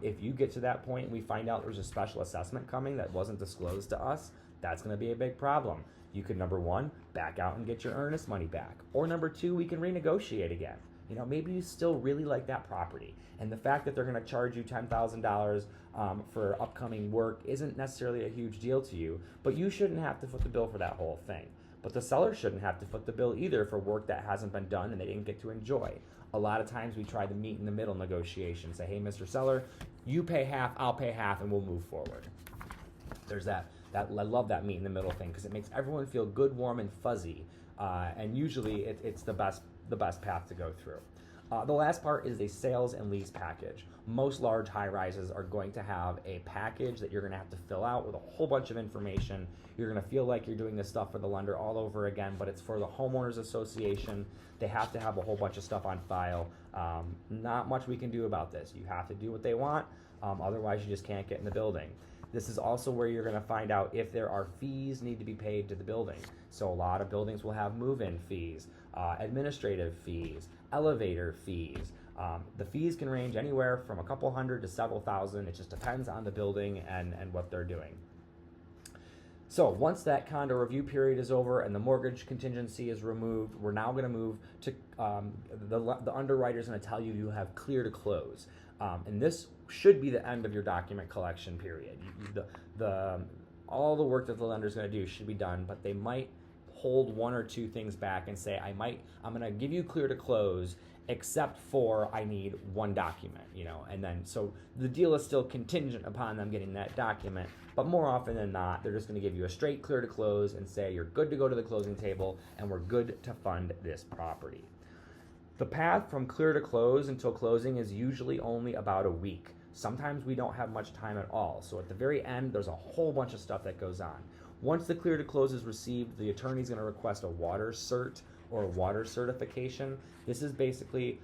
If you get to that point and we find out there's a special assessment coming that wasn't disclosed to us, that's going to be a big problem. You could, number one, back out and get your earnest money back. Or number two, we can renegotiate again. Maybe you still really like that property, and the fact that they're going to charge you $10,000 for upcoming work isn't necessarily a huge deal to you, but you shouldn't have to foot the bill for that whole thing. But the seller shouldn't have to foot the bill either for work that hasn't been done and they didn't get to enjoy. A lot of times we try to meet in the middle negotiation, say, hey, Mr. Seller, you pay half, I'll pay half, and we'll move forward. There's that I love that meet in the middle thing, because it makes everyone feel good, warm, and fuzzy, and usually it's the best path to go through. The last part is a sales and lease package. Most large high-rises are going to have a package that you're going to have to fill out with a whole bunch of information. You're going to feel like you're doing this stuff for the lender all over again, but it's for the homeowners association. They have to have a whole bunch of stuff on file. Not much we can do about this. You have to do what they want, otherwise you just can't get in the building. This is also where you're going to find out if there are fees need to be paid to the building. So a lot of buildings will have move-in fees, administrative fees, elevator fees. The fees can range anywhere from a couple hundred to several thousand. It just depends on the building and what they're doing. So once that condo review period is over and the mortgage contingency is removed, we're now going to move to the underwriter's going to tell you you have clear to close. And this should be the end of your document collection period. All the work that the lender is going to do should be done, but they might hold one or two things back and say, I'm going to give you clear to close, except for I need one document, and then so the deal is still contingent upon them getting that document, but more often than not, they're just going to give you a straight clear to close and say you're good to go to the closing table and we're good to fund this property. The path from clear to close until closing is usually only about a week. Sometimes we don't have much time at all. So at the very end, there's a whole bunch of stuff that goes on. Once the clear to close is received, the attorney is going to request a water cert or a water certification. This is basically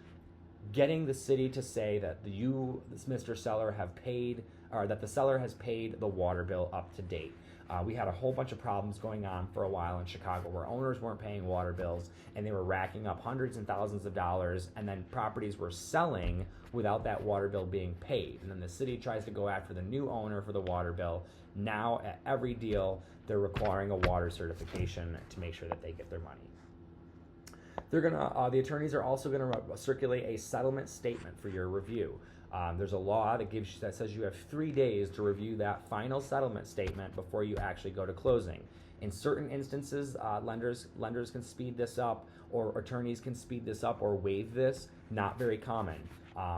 getting the city to say that Mr. Seller, have paid, or that the seller has paid the water bill up to date. We had a whole bunch of problems going on for a while in Chicago where owners weren't paying water bills and they were racking up hundreds and thousands of dollars, and then properties were selling without that water bill being paid. And then the city tries to go after the new owner for the water bill. Now at every deal, they're requiring a water certification to make sure that they get their money. The attorneys are also gonna circulate a settlement statement for your review. There's a law that says you have 3 days to review that final settlement statement before you actually go to closing. In certain instances, lenders can speed this up, or attorneys can speed this up or waive this. Not very common.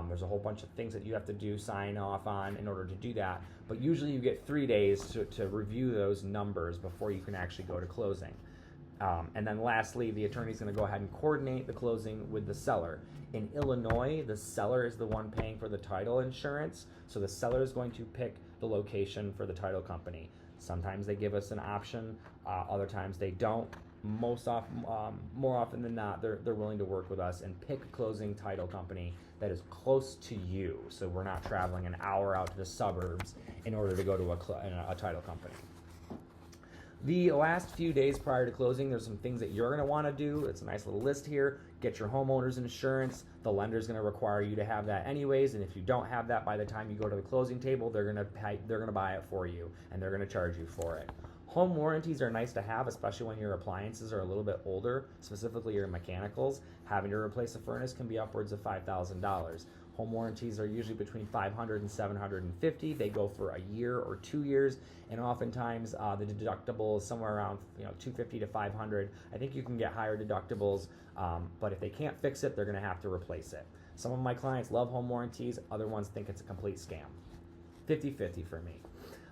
There's a whole bunch of things that you have to do, sign off on in order to do that. But usually you get 3 days to review those numbers before you can actually go to closing. And then lastly, the attorney is going to go ahead and coordinate the closing with the seller. In Illinois, the seller is the one paying for the title insurance, so the seller is going to pick the location for the title company. Sometimes they give us an option, other times they don't. More often than not, they're willing to work with us and pick a closing title company that is close to you, so we're not traveling an hour out to the suburbs in order to go to a title company. The last few days prior to closing, there's some things that you're going to want to do. It's a nice little list here. Get your homeowner's insurance. The lender's going to require you to have that anyways, and if you don't have that by the time you go to the closing table, they're going to buy it for you, and they're going to charge you for it. Home warranties are nice to have, especially when your appliances are a little bit older, specifically your mechanicals. Having to replace a furnace can be upwards of $5,000. Home warranties are usually between $500 and $750. They go for a year or 2 years, and oftentimes the deductible is somewhere around $250 to $500. I think you can get higher deductibles, but if they can't fix it, they're going to have to replace it. Some of my clients love home warranties. Other ones think it's a complete scam. 50-50 for me.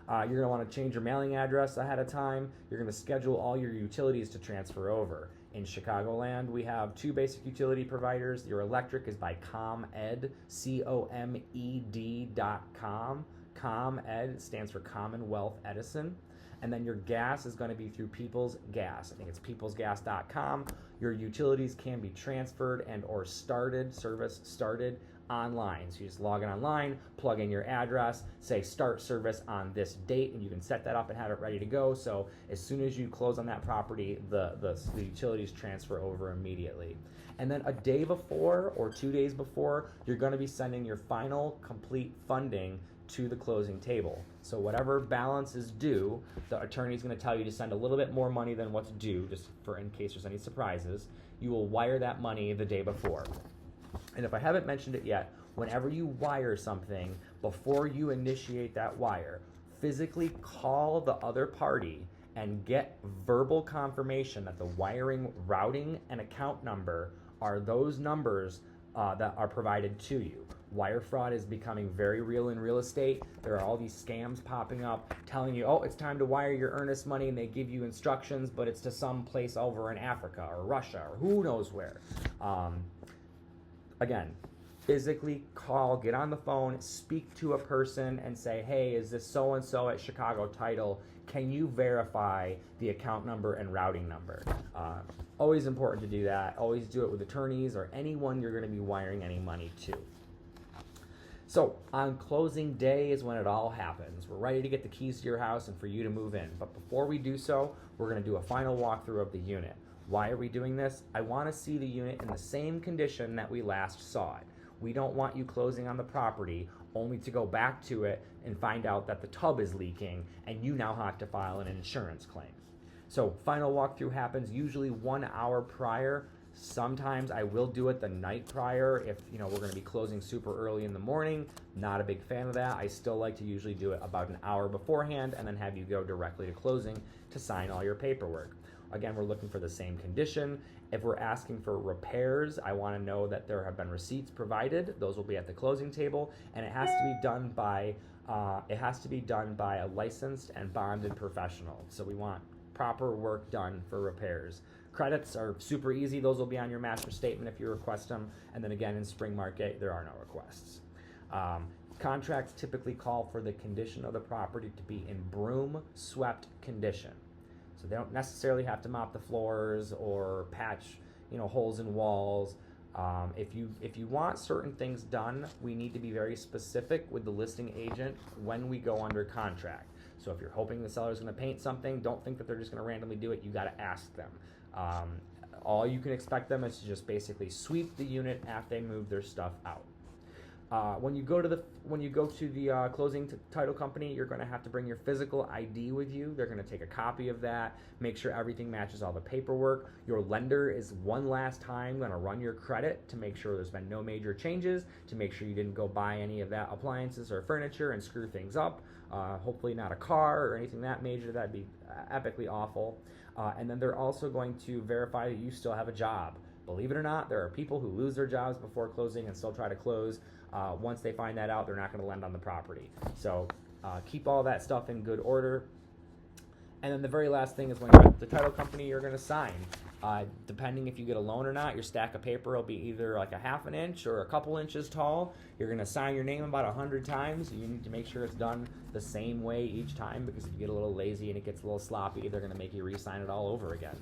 You're going to want to change your mailing address ahead of time. You're going to schedule all your utilities to transfer over. In Chicagoland, we have 2 basic utility providers. Your electric is by ComEd, COMED.com. ComEd stands for Commonwealth Edison. And then your gas is going to be through Peoples Gas. I think it's peoplesgas.com. Your utilities can be transferred and or service started online. So you just log in online, plug in your address, say start service on this date, and you can set that up and have it ready to go. So as soon as you close on that property, the utilities transfer over immediately. And then a day before or 2 days before, you're going to be sending your final complete funding to the closing table. So whatever balance is due, the attorney is going to tell you to send a little bit more money than what's due, just for in case there's any surprises. You will wire that money the day before. And if I haven't mentioned it yet, whenever you wire something, before you initiate that wire, physically call the other party and get verbal confirmation that the wiring, routing, and account number are those numbers that are provided to you. Wire fraud is becoming very real in real estate. There are all these scams popping up telling you, oh, it's time to wire your earnest money, and they give you instructions, but it's to some place over in Africa or Russia or who knows where. Again, physically call, get on the phone, speak to a person and say, hey, is this so-and-so at Chicago Title? Can you verify the account number and routing number? Always important to do that. Always do it with attorneys or anyone you're going to be wiring any money to. So on closing day is when it all happens. We're ready to get the keys to your house and for you to move in. But before we do so, we're going to do a final walkthrough of the unit. Why are we doing this? I want to see the unit in the same condition that we last saw it. We don't want you closing on the property only to go back to it and find out that the tub is leaking and you now have to file an insurance claim. So final walkthrough happens usually 1 hour prior. Sometimes I will do it the night prior if we're going to be closing super early in the morning. Not a big fan of that. I still like to usually do it about an hour beforehand and then have you go directly to closing to sign all your paperwork. Again, we're looking for the same condition. If we're asking for repairs, I want to know that there have been receipts provided. Those will be at the closing table, and it has to be done by a licensed and bonded professional. So we want proper work done for repairs. Credits are super easy. Those will be on your master statement if you request them. And then again, in Spring Market, there are no requests. Contracts typically call for the condition of the property to be in broom swept condition. So they don't necessarily have to mop the floors or patch, holes in walls. If you want certain things done, we need to be very specific with the listing agent when we go under contract. So if you're hoping the seller's going to paint something, don't think that they're just going to randomly do it. You got to ask them. All you can expect them is to just basically sweep the unit after they move their stuff out. When you go to the closing title company, you're going to have to bring your physical ID with you. They're going to take a copy of that, make sure everything matches all the paperwork. Your lender is one last time going to run your credit to make sure there's been no major changes, to make sure you didn't go buy any of that appliances or furniture and screw things up. Hopefully not a car or anything that major. That'd be epically awful. And then they're also going to verify that you still have a job. Believe it or not, there are people who lose their jobs before closing and still try to close. Once they find that out, they're not going to lend on the property. So keep all that stuff in good order. And then the very last thing is when you're at the title company, you're going to sign. Depending if you get a loan or not, your stack of paper will be either like a half an inch or a couple inches tall. You're going to sign your name about 100 times. You need to make sure it's done the same way each time, because if you get a little lazy and it gets a little sloppy, they're going to make you re-sign it all over again.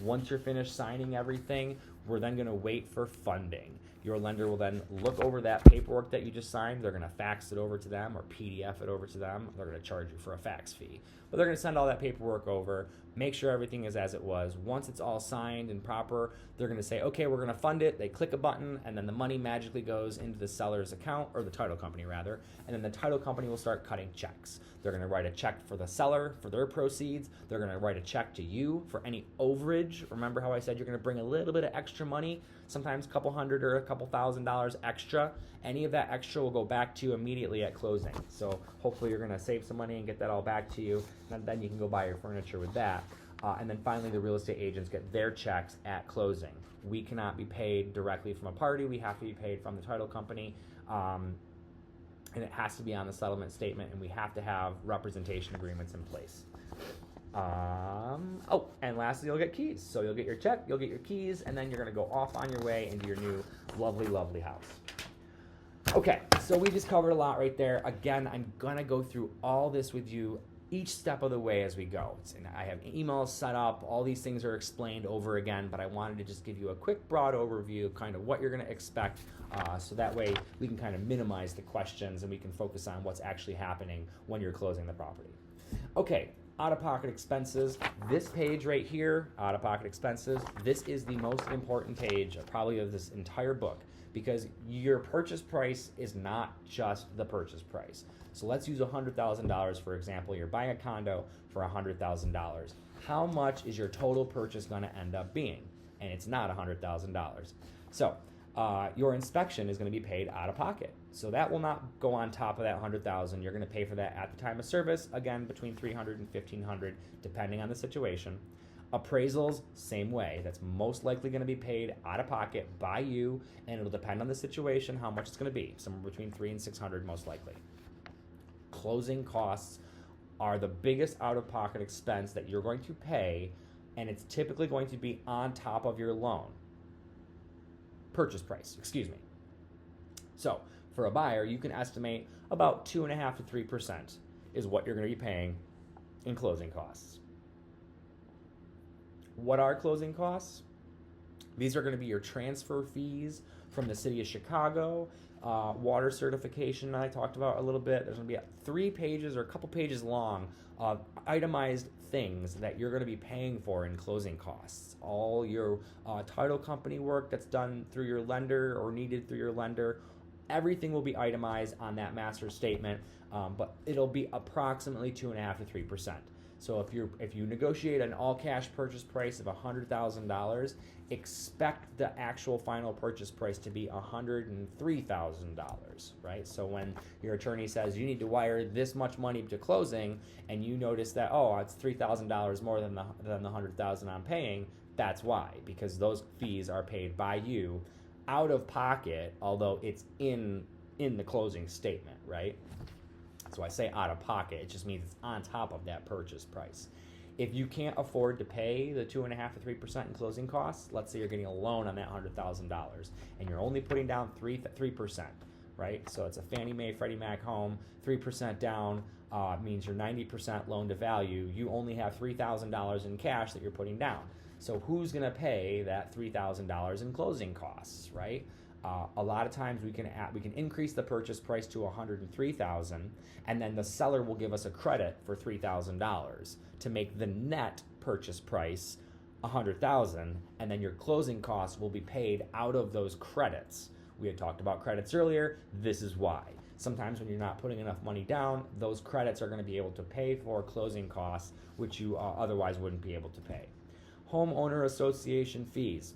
Once you're finished signing everything, we're then going to wait for funding. Your lender will then look over that paperwork that you just signed. They're going to fax it over to them or PDF it over to them. They're going to charge you for a fax fee. But they're going to send all that paperwork over, make sure everything is as it was. Once it's all signed and proper, they're going to say, okay, we're going to fund it. They click a button, and then the money magically goes into the seller's account, or the title company rather, and then the title company will start cutting checks. They're going to write a check for the seller for their proceeds. They're going to write a check to you for any overage. Remember how I said you're going to bring a little bit of extra money, sometimes a couple $100 or a couple $1,000 extra. Any of that extra will go back to you immediately at closing. So hopefully you're going to save some money and get that all back to you, and then you can go buy your furniture with that. And then finally, the real estate agents get their checks at closing. We cannot be paid directly from a party. We have to be paid from the title company. And it has to be on the settlement statement, and we have to have representation agreements in place. And lastly, you'll get keys. So you'll get your check, you'll get your keys, and then you're going to go off on your way into your new lovely, lovely house. Okay, so we just covered a lot right there. Again, I'm going to go through all this with you each step of the way as we go. And I have emails set up. All these things are explained over again, but I wanted to just give you a quick, broad overview of kind of what you're going to expect, so that way we can kind of minimize the questions and we can focus on what's actually happening when you're closing the property. Okay, out-of-pocket expenses. This page right here, out-of-pocket expenses, this is the most important page probably of this entire book, because your purchase price is not just the purchase price. So let's use $100,000 for example. You're buying a condo for $100,000. How much is your total purchase going to end up being? And it's not $100,000. So your inspection is going to be paid out of pocket. So that will not go on top of that $100,000. You're going to pay for that at the time of service, again between $300 and $1,500 depending on the situation. Appraisals, same way. That's most likely going to be paid out of pocket by you, and it'll depend on the situation how much it's going to be. Somewhere between $300 and $600 most likely. Closing costs are the biggest out-of-pocket expense that you're going to pay, and it's typically going to be on top of your loan. Purchase price, excuse me. So for a buyer, you can estimate about 2.5% to 3% is what you're going to be paying in closing costs. What are closing costs? These are going to be your transfer fees from the city of Chicago, water certification I talked about a little bit. There's going to be 3 pages or a couple pages long of itemized things that you're going to be paying for in closing costs. All your title company work that's done through your lender or needed through your lender, everything will be itemized on that master statement, but it'll be approximately 2.5% to 3%. So if you negotiate an all-cash purchase price of $100,000, expect the actual final purchase price to be $103,000, right? So when your attorney says you need to wire this much money to closing, and you notice that it's $3,000 more than the $100,000 I'm paying, that's why, because those fees are paid by you out of pocket, although it's in the closing statement, right? So I say out of pocket, it just means it's on top of that purchase price. If you can't afford to pay the 2.5% to 3% in closing costs, let's say you're getting a loan on that $100,000 and you're only putting down 3%. right? So it's a Fannie Mae, Freddie Mac home, 3% down means you're 90% loan to value. You only have $3,000 in cash that you're putting down. So who's going to pay that $3,000 in closing costs, right? A lot of times we can increase the purchase price to $103,000, and then the seller will give us a credit for $3,000 to make the net purchase price $100,000, and then your closing costs will be paid out of those credits. We had talked about credits earlier. This is why. Sometimes when you're not putting enough money down, those credits are going to be able to pay for closing costs, which you otherwise wouldn't be able to pay. Homeowner association fees.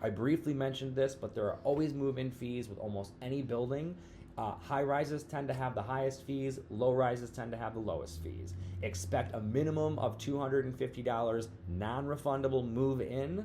I briefly mentioned this, but there are always move-in fees with almost any building. High rises tend to have the highest fees. Low rises tend to have the lowest fees. Expect a minimum of $250 non-refundable move-in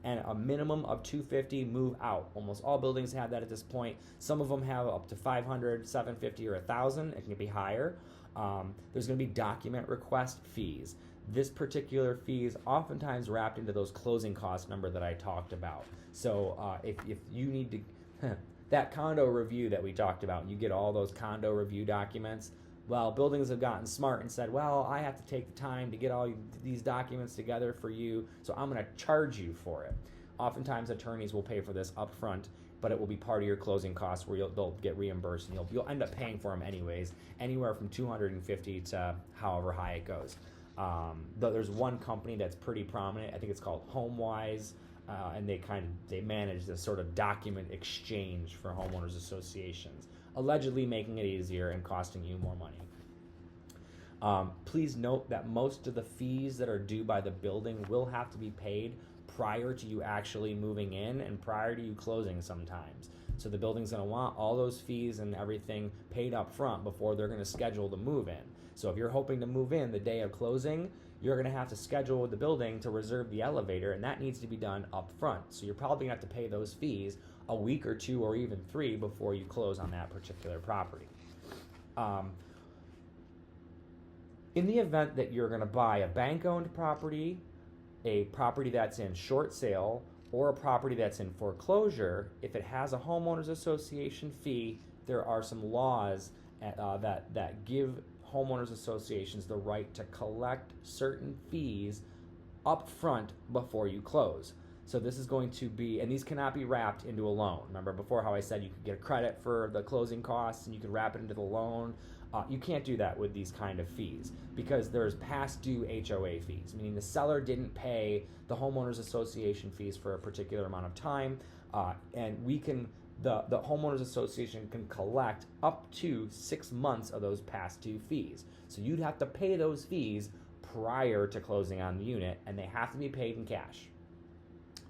and a minimum of $250 move out. Almost all buildings have that at this point. Some of them have up to $500, $750, or $1,000. It can be higher. There's going to be document request fees. This particular fee is oftentimes wrapped into those closing cost number that I talked about. So if you need to, that condo review that we talked about, you get all those condo review documents. Well, buildings have gotten smart and said, well, I have to take the time to get all these documents together for you, so I'm going to charge you for it. Oftentimes, attorneys will pay for this up front, but it will be part of your closing costs where they'll get reimbursed, and you'll end up paying for them anyways, anywhere from $250 to however high it goes. There's one company that's pretty prominent. I think it's called HomeWise, and they manage this sort of document exchange for homeowners associations, allegedly making it easier and costing you more money. Please note that most of the fees that are due by the building will have to be paid prior to you actually moving in and prior to you closing sometimes. So the building's going to want all those fees and everything paid up front before they're going to schedule the move-in. So if you're hoping to move in the day of closing, you're going to have to schedule with the building to reserve the elevator, and that needs to be done up front. So you're probably going to have to pay those fees a week or two or even 3 before you close on that particular property. In the event that you're going to buy a bank-owned property, a property that's in short sale, or a property that's in foreclosure, if it has a homeowners association fee, there are some laws that give homeowners associations the right to collect certain fees up front before you close. So this is going to be, and these cannot be wrapped into a loan. Remember before how I said you could get a credit for the closing costs and you could wrap it into the loan? You can't do that with these kind of fees because there's past due HOA fees, meaning the seller didn't pay the homeowners association fees for a particular amount of time, and the homeowners association can collect up to 6 months of those past due fees. So you'd have to pay those fees prior to closing on the unit, and they have to be paid in cash.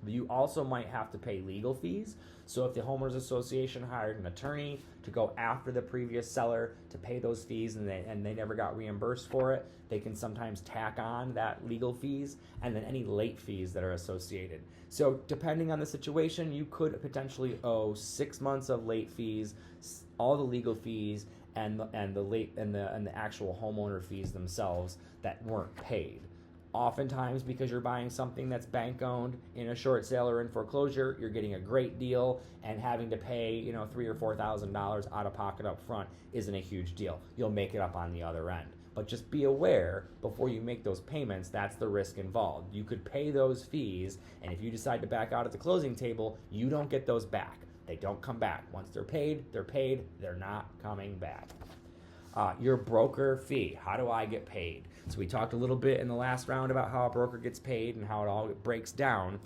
You also might have to pay legal fees. So if the homeowners association hired an attorney to go after the previous seller to pay those fees and they never got reimbursed for it, they can sometimes tack on that legal fees and then any late fees that are associated. So depending on the situation, you could potentially owe 6 months of late fees, all the legal fees, and the actual homeowner fees themselves that weren't paid. Oftentimes, because you're buying something that's bank-owned in a short sale or in foreclosure, you're getting a great deal, and having to pay, $3,000 or $4,000 out of pocket up front isn't a huge deal. You'll make it up on the other end. But just be aware, before you make those payments, that's the risk involved. You could pay those fees, and if you decide to back out at the closing table, you don't get those back. They don't come back. Once they're paid, they're not coming back. Your broker fee. How do I get paid? So we talked a little bit in the last round about how a broker gets paid and how it all breaks down.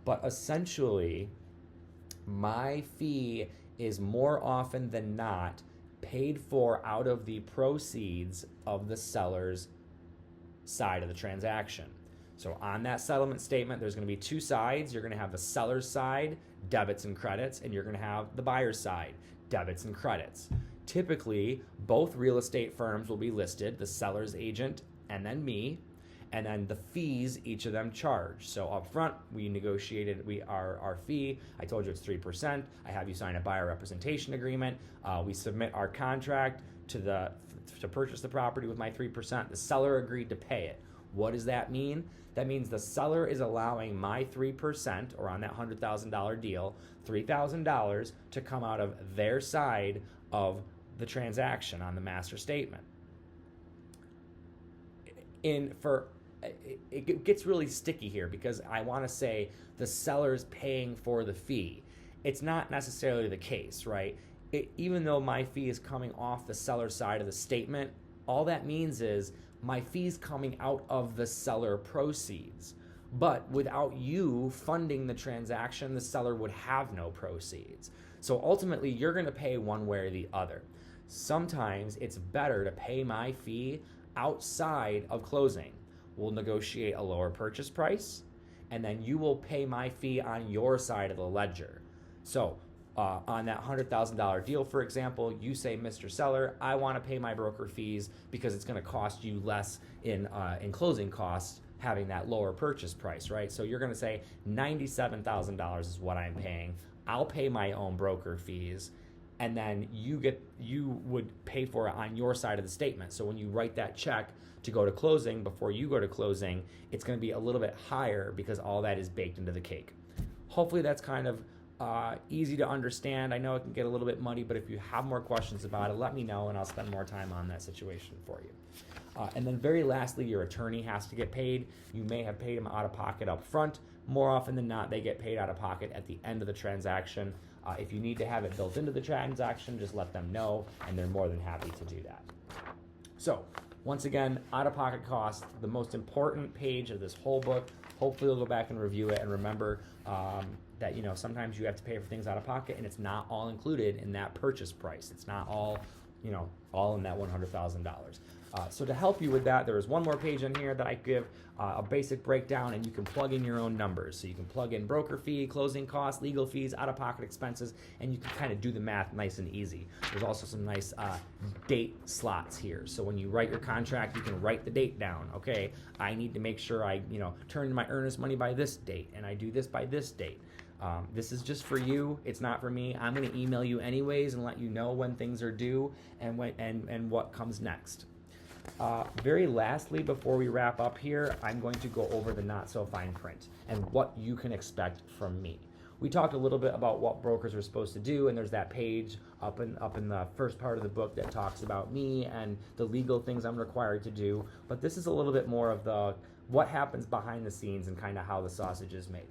But essentially, my fee is more often than not paid for out of the proceeds of the seller's side of the transaction. So on that settlement statement, there's going to be 2 sides. You're going to have the seller's side, debits and credits, and you're going to have the buyer's side, debits and credits. Typically, both real estate firms will be listed, the seller's agent and then me, and then the fees each of them charge. So up front, we negotiated our fee. I told you it's 3%. I have you sign a buyer representation agreement. We submit our contract to purchase the property with my 3%. The seller agreed to pay it. What does that mean? That means the seller is allowing my 3%, or on that $100,000 deal, $3,000 to come out of their side of the transaction on the master statement. It gets really sticky here because I want to say the seller's paying for the fee. It's not necessarily the case, right? Even though my fee is coming off the seller's side of the statement, all that means is my fee's coming out of the seller proceeds. But without you funding the transaction, the seller would have no proceeds. So ultimately, you're going to pay one way or the other. Sometimes it's better to pay my fee outside of closing. We'll negotiate a lower purchase price, and then you will pay my fee on your side of the ledger. So on that $100,000 deal, for example, you say, Mr. Seller, I want to pay my broker fees because it's going to cost you less in closing costs having that lower purchase price, right? So you're going to say $97,000 is what I'm paying. I'll pay my own broker fees, and then you would pay for it on your side of the statement. So when you write that check to go to closing, before you go to closing, it's going to be a little bit higher because all that is baked into the cake. Hopefully that's kind of easy to understand. I know it can get a little bit muddy, but if you have more questions about it, let me know and I'll spend more time on that situation for you. And then very lastly, your attorney has to get paid. You may have paid them out of pocket up front. More often than not, they get paid out of pocket at the end of the transaction. If you need to have it built into the transaction, just let them know, and they're more than happy to do that. So once again, out-of-pocket cost, the most important page of this whole book. Hopefully you'll go back and review it and remember that sometimes you have to pay for things out of pocket, and it's not all included in that purchase price. It's not all in that $100,000. So to help you with that, there is one more page in here that I give a basic breakdown, and you can plug in your own numbers. So you can plug in broker fee, closing costs, legal fees, out-of-pocket expenses, and you can kind of do the math nice and easy. There's also some nice date slots here. So when you write your contract, you can write the date down. Okay, I need to make sure I turn in my earnest money by this date, and I do this by this date. This is just for you. It's not for me. I'm going to email you anyways and let you know when things are due and what comes next. Very lastly, before we wrap up here, I'm going to go over the not so fine print and what you can expect from me. We talked a little bit about what brokers are supposed to do, and there's that page up in the first part of the book that talks about me and the legal things I'm required to do. But this is a little bit more of the what happens behind the scenes and kind of how the sausage is made.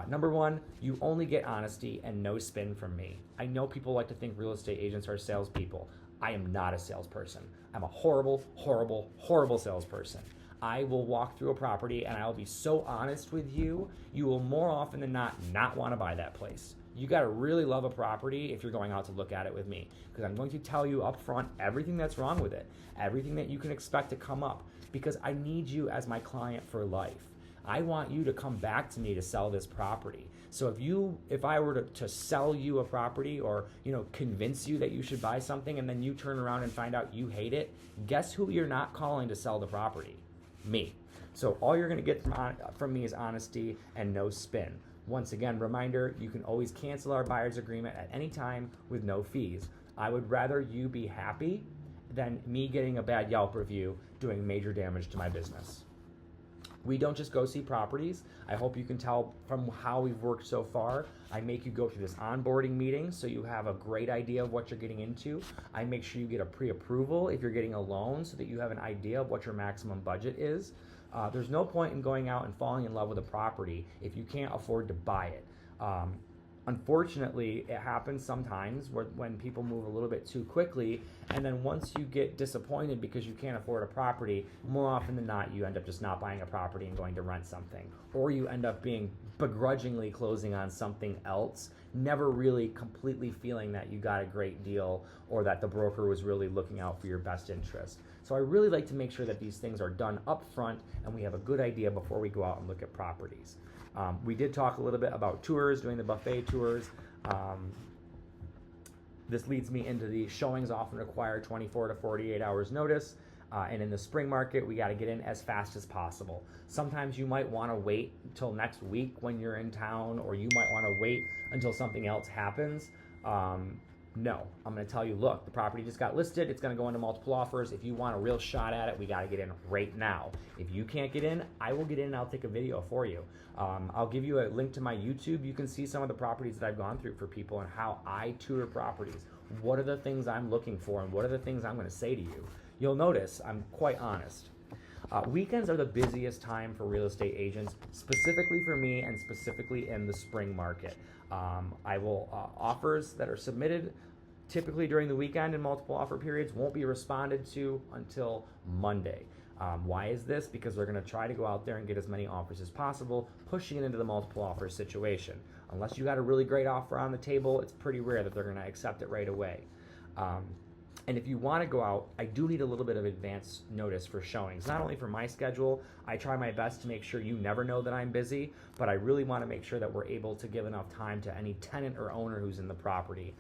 Number one, you only get honesty and no spin from me. I know people like to think real estate agents are salespeople. I am not a salesperson. I'm a horrible, horrible, horrible salesperson. I will walk through a property and I'll be so honest with you, you will more often than not want to buy that place. You got to really love a property if you're going out to look at it with me, because I'm going to tell you up front everything that's wrong with it, everything that you can expect to come up, because I need you as my client for life. I want you to come back to me to sell this property. So if I were to sell you a property or convince you that you should buy something and then you turn around and find out you hate it, guess who you're not calling to sell the property? Me. So all you're going to get from me is honesty and no spin. Once again, reminder, you can always cancel our buyer's agreement at any time with no fees. I would rather you be happy than me getting a bad Yelp review doing major damage to my business. We don't just go see properties. I hope you can tell from how we've worked so far. I make you go through this onboarding meeting so you have a great idea of what you're getting into. I make sure you get a pre-approval if you're getting a loan so that you have an idea of what your maximum budget is. There's no point in going out and falling in love with a property if you can't afford to buy it. Unfortunately, it happens sometimes when people move a little bit too quickly, and then once you get disappointed because you can't afford a property, more often than not, you end up just not buying a property and going to rent something. Or you end up being begrudgingly closing on something else, never really completely feeling that you got a great deal or that the broker was really looking out for your best interest. So I really like to make sure that these things are done up front and we have a good idea before we go out and look at properties. We did talk a little bit about tours, doing the buffet tours. This leads me into the showings often require 24 to 48 hours notice. And in the spring market, we got to get in as fast as possible. Sometimes you might want to wait until next week when you're in town, or you might want to wait until something else happens. No, I'm going to tell you, look, the property just got listed. It's going to go into multiple offers. If you want a real shot at it, we got to get in right now. If you can't get in, I will get in and I'll take a video for you. I'll give you a link to my YouTube. You can see some of the properties that I've gone through for people and how I tour properties. What are the things I'm looking for and what are the things I'm going to say to you? You'll notice I'm quite honest. Weekends are the busiest time for real estate agents, specifically for me and specifically in the spring market. I will offers that are submitted typically during the weekend and multiple offer periods won't be responded to until Monday. Why is this? Because they're going to try to go out there and get as many offers as possible, pushing it into the multiple offer situation. Unless you got a really great offer on the table, it's pretty rare that they're going to accept it right away. And if you want to go out, I do need a little bit of advance notice for showings. Not only for my schedule, I try my best to make sure you never know that I'm busy, but I really want to make sure that we're able to give enough time to any tenant or owner who's in the property.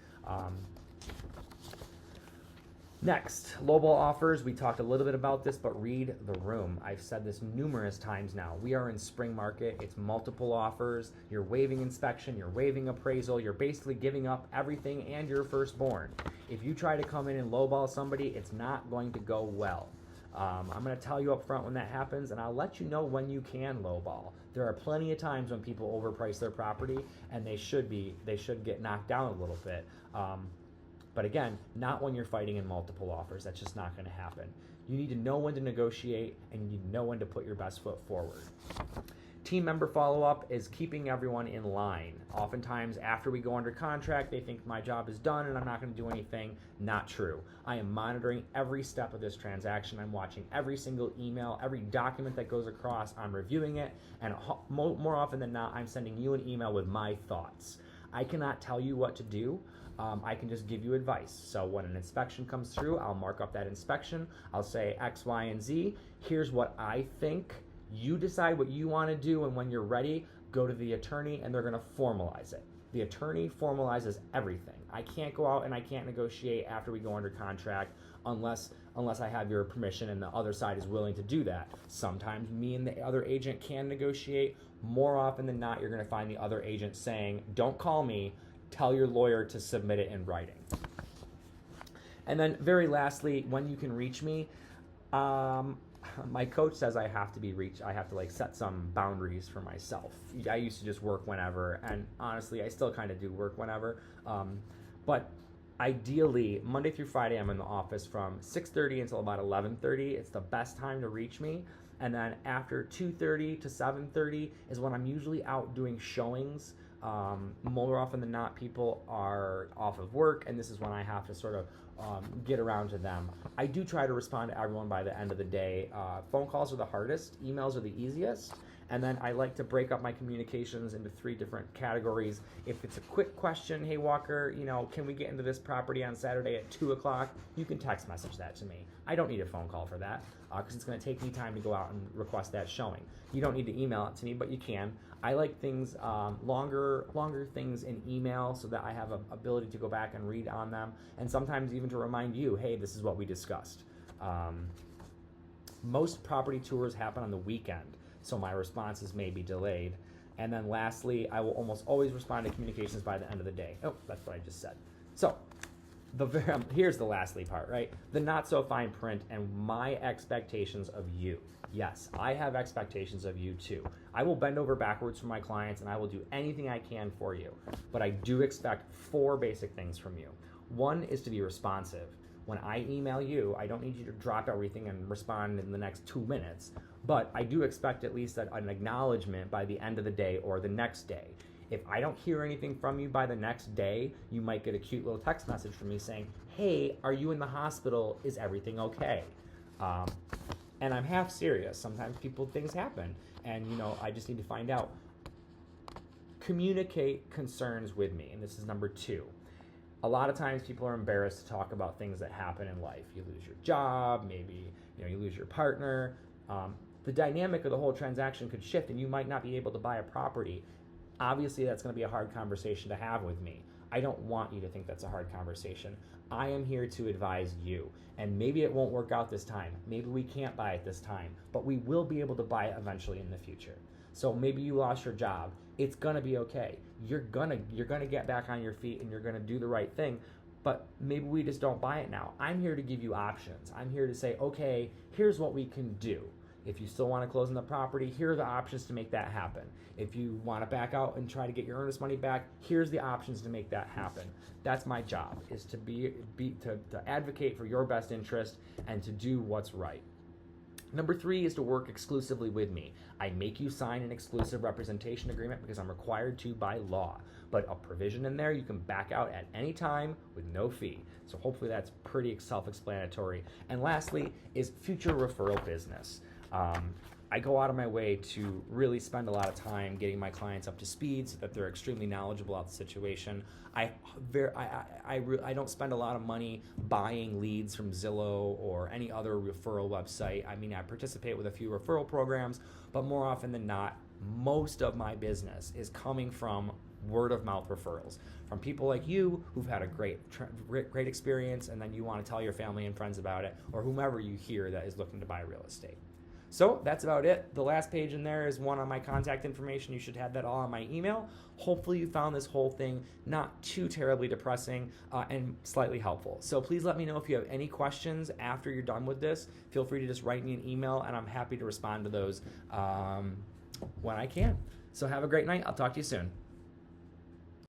Next, lowball offers. We talked a little bit about this, but read the room. I've said this numerous times now. We are in spring market. It's multiple offers. You're waiving inspection. You're waiving appraisal. You're basically giving up everything and your firstborn. If you try to come in and lowball somebody, it's not going to go well. I'm going to tell you up front when that happens, and I'll let you know when you can lowball. There are plenty of times when people overprice their property, and they should get knocked down a little bit. But again, not when you're fighting in multiple offers. That's just not going to happen. You need to know when to negotiate and you need to know when to put your best foot forward. Team member follow-up is keeping everyone in line. Oftentimes, after we go under contract, they think my job is done and I'm not going to do anything. Not true. I am monitoring every step of this transaction. I'm watching every single email, every document that goes across. I'm reviewing it, and more often than not, I'm sending you an email with my thoughts. I cannot tell you what to do. I can just give you advice. So when an inspection comes through, I'll mark up that inspection. I'll say X, Y, and Z. Here's what I think. You decide what you want to do, and when you're ready, go to the attorney, and they're going to formalize it. The attorney formalizes everything. I can't go out and I can't negotiate after we go under contract unless I have your permission and the other side is willing to do that. Sometimes me and the other agent can negotiate. More often than not, you're going to find the other agent saying, don't call me, tell your lawyer to submit it in writing. And then very lastly, when you can reach me, my coach says I have to be reached. I have to set some boundaries for myself. I used to just work whenever, and honestly, I still kind of do work whenever. But ideally, Monday through Friday, I'm in the office from 6:30 until about 11:30. It's the best time to reach me. And then after 2:30 to 7:30 is when I'm usually out doing showings. More often than not, people are off of work, and this is when I have to sort of get around to them. I do try to respond to everyone by the end of the day. Phone calls are the hardest. Emails are the easiest. And then I like to break up my communications into 3 different categories. If it's a quick question, hey Walker, can we get into this property on Saturday at 2 o'clock? You can text message that to me. I don't need a phone call for that because it's going to take me time to go out and request that showing. You don't need to email it to me, but you can. I like things, longer things in email so that I have an ability to go back and read on them, and sometimes even to remind you, hey, this is what we discussed. Most property tours happen on the weekend, so my responses may be delayed. And then lastly, I will almost always respond to communications by the end of the day. Oh, that's what I just said. So here's the lastly part, right? The not so fine print and my expectations of you. Yes, I have expectations of you too. I will bend over backwards for my clients and I will do anything I can for you. But I do expect 4 basic things from you. 1 is to be responsive. When I email you, I don't need you to drop everything and respond in the next 2 minutes, but I do expect at least an acknowledgement by the end of the day or the next day. If I don't hear anything from you by the next day, you might get a cute little text message from me saying, hey, are you in the hospital? Is everything okay? And I'm half serious. Sometimes things happen, and I just need to find out. Communicate concerns with me, and this is number 2. A lot of times people are embarrassed to talk about things that happen in life. You lose your job, maybe you lose your partner. The dynamic of the whole transaction could shift and you might not be able to buy a property. Obviously, that's going to be a hard conversation to have with me. I don't want you to think that's a hard conversation. I am here to advise you. And maybe it won't work out this time. Maybe we can't buy it this time. But we will be able to buy it eventually in the future. So maybe you lost your job. It's going to be okay. You're going to get back on your feet and you're going to do the right thing. but maybe we just don't buy it now. I'm here to give you options. I'm here to say, okay, here's what we can do. If you still want to close on the property, here are the options to make that happen. If you want to back out and try to get your earnest money back, here's the options to make that happen. That's my job, is to to advocate for your best interest and to do what's right. Number 3 is to work exclusively with me. I make you sign an exclusive representation agreement because I'm required to by law, but a provision in there you can back out at any time with no fee. So hopefully that's pretty self-explanatory. And lastly is future referral business. I go out of my way to really spend a lot of time getting my clients up to speed so that they're extremely knowledgeable about the situation. I don't spend a lot of money buying leads from Zillow or any other referral website. I mean, I participate with a few referral programs, but more often than not, most of my business is coming from word of mouth referrals from people like you who've had a great experience, and then you want to tell your family and friends about it, or whomever you hear that is looking to buy real estate. So that's about it. The last page in there is one on my contact information. You should have that all on my email. Hopefully you found this whole thing not too terribly depressing and slightly helpful. So please let me know if you have any questions after you're done with this. Feel free to just write me an email, and I'm happy to respond to those when I can. So have a great night. I'll talk to you soon.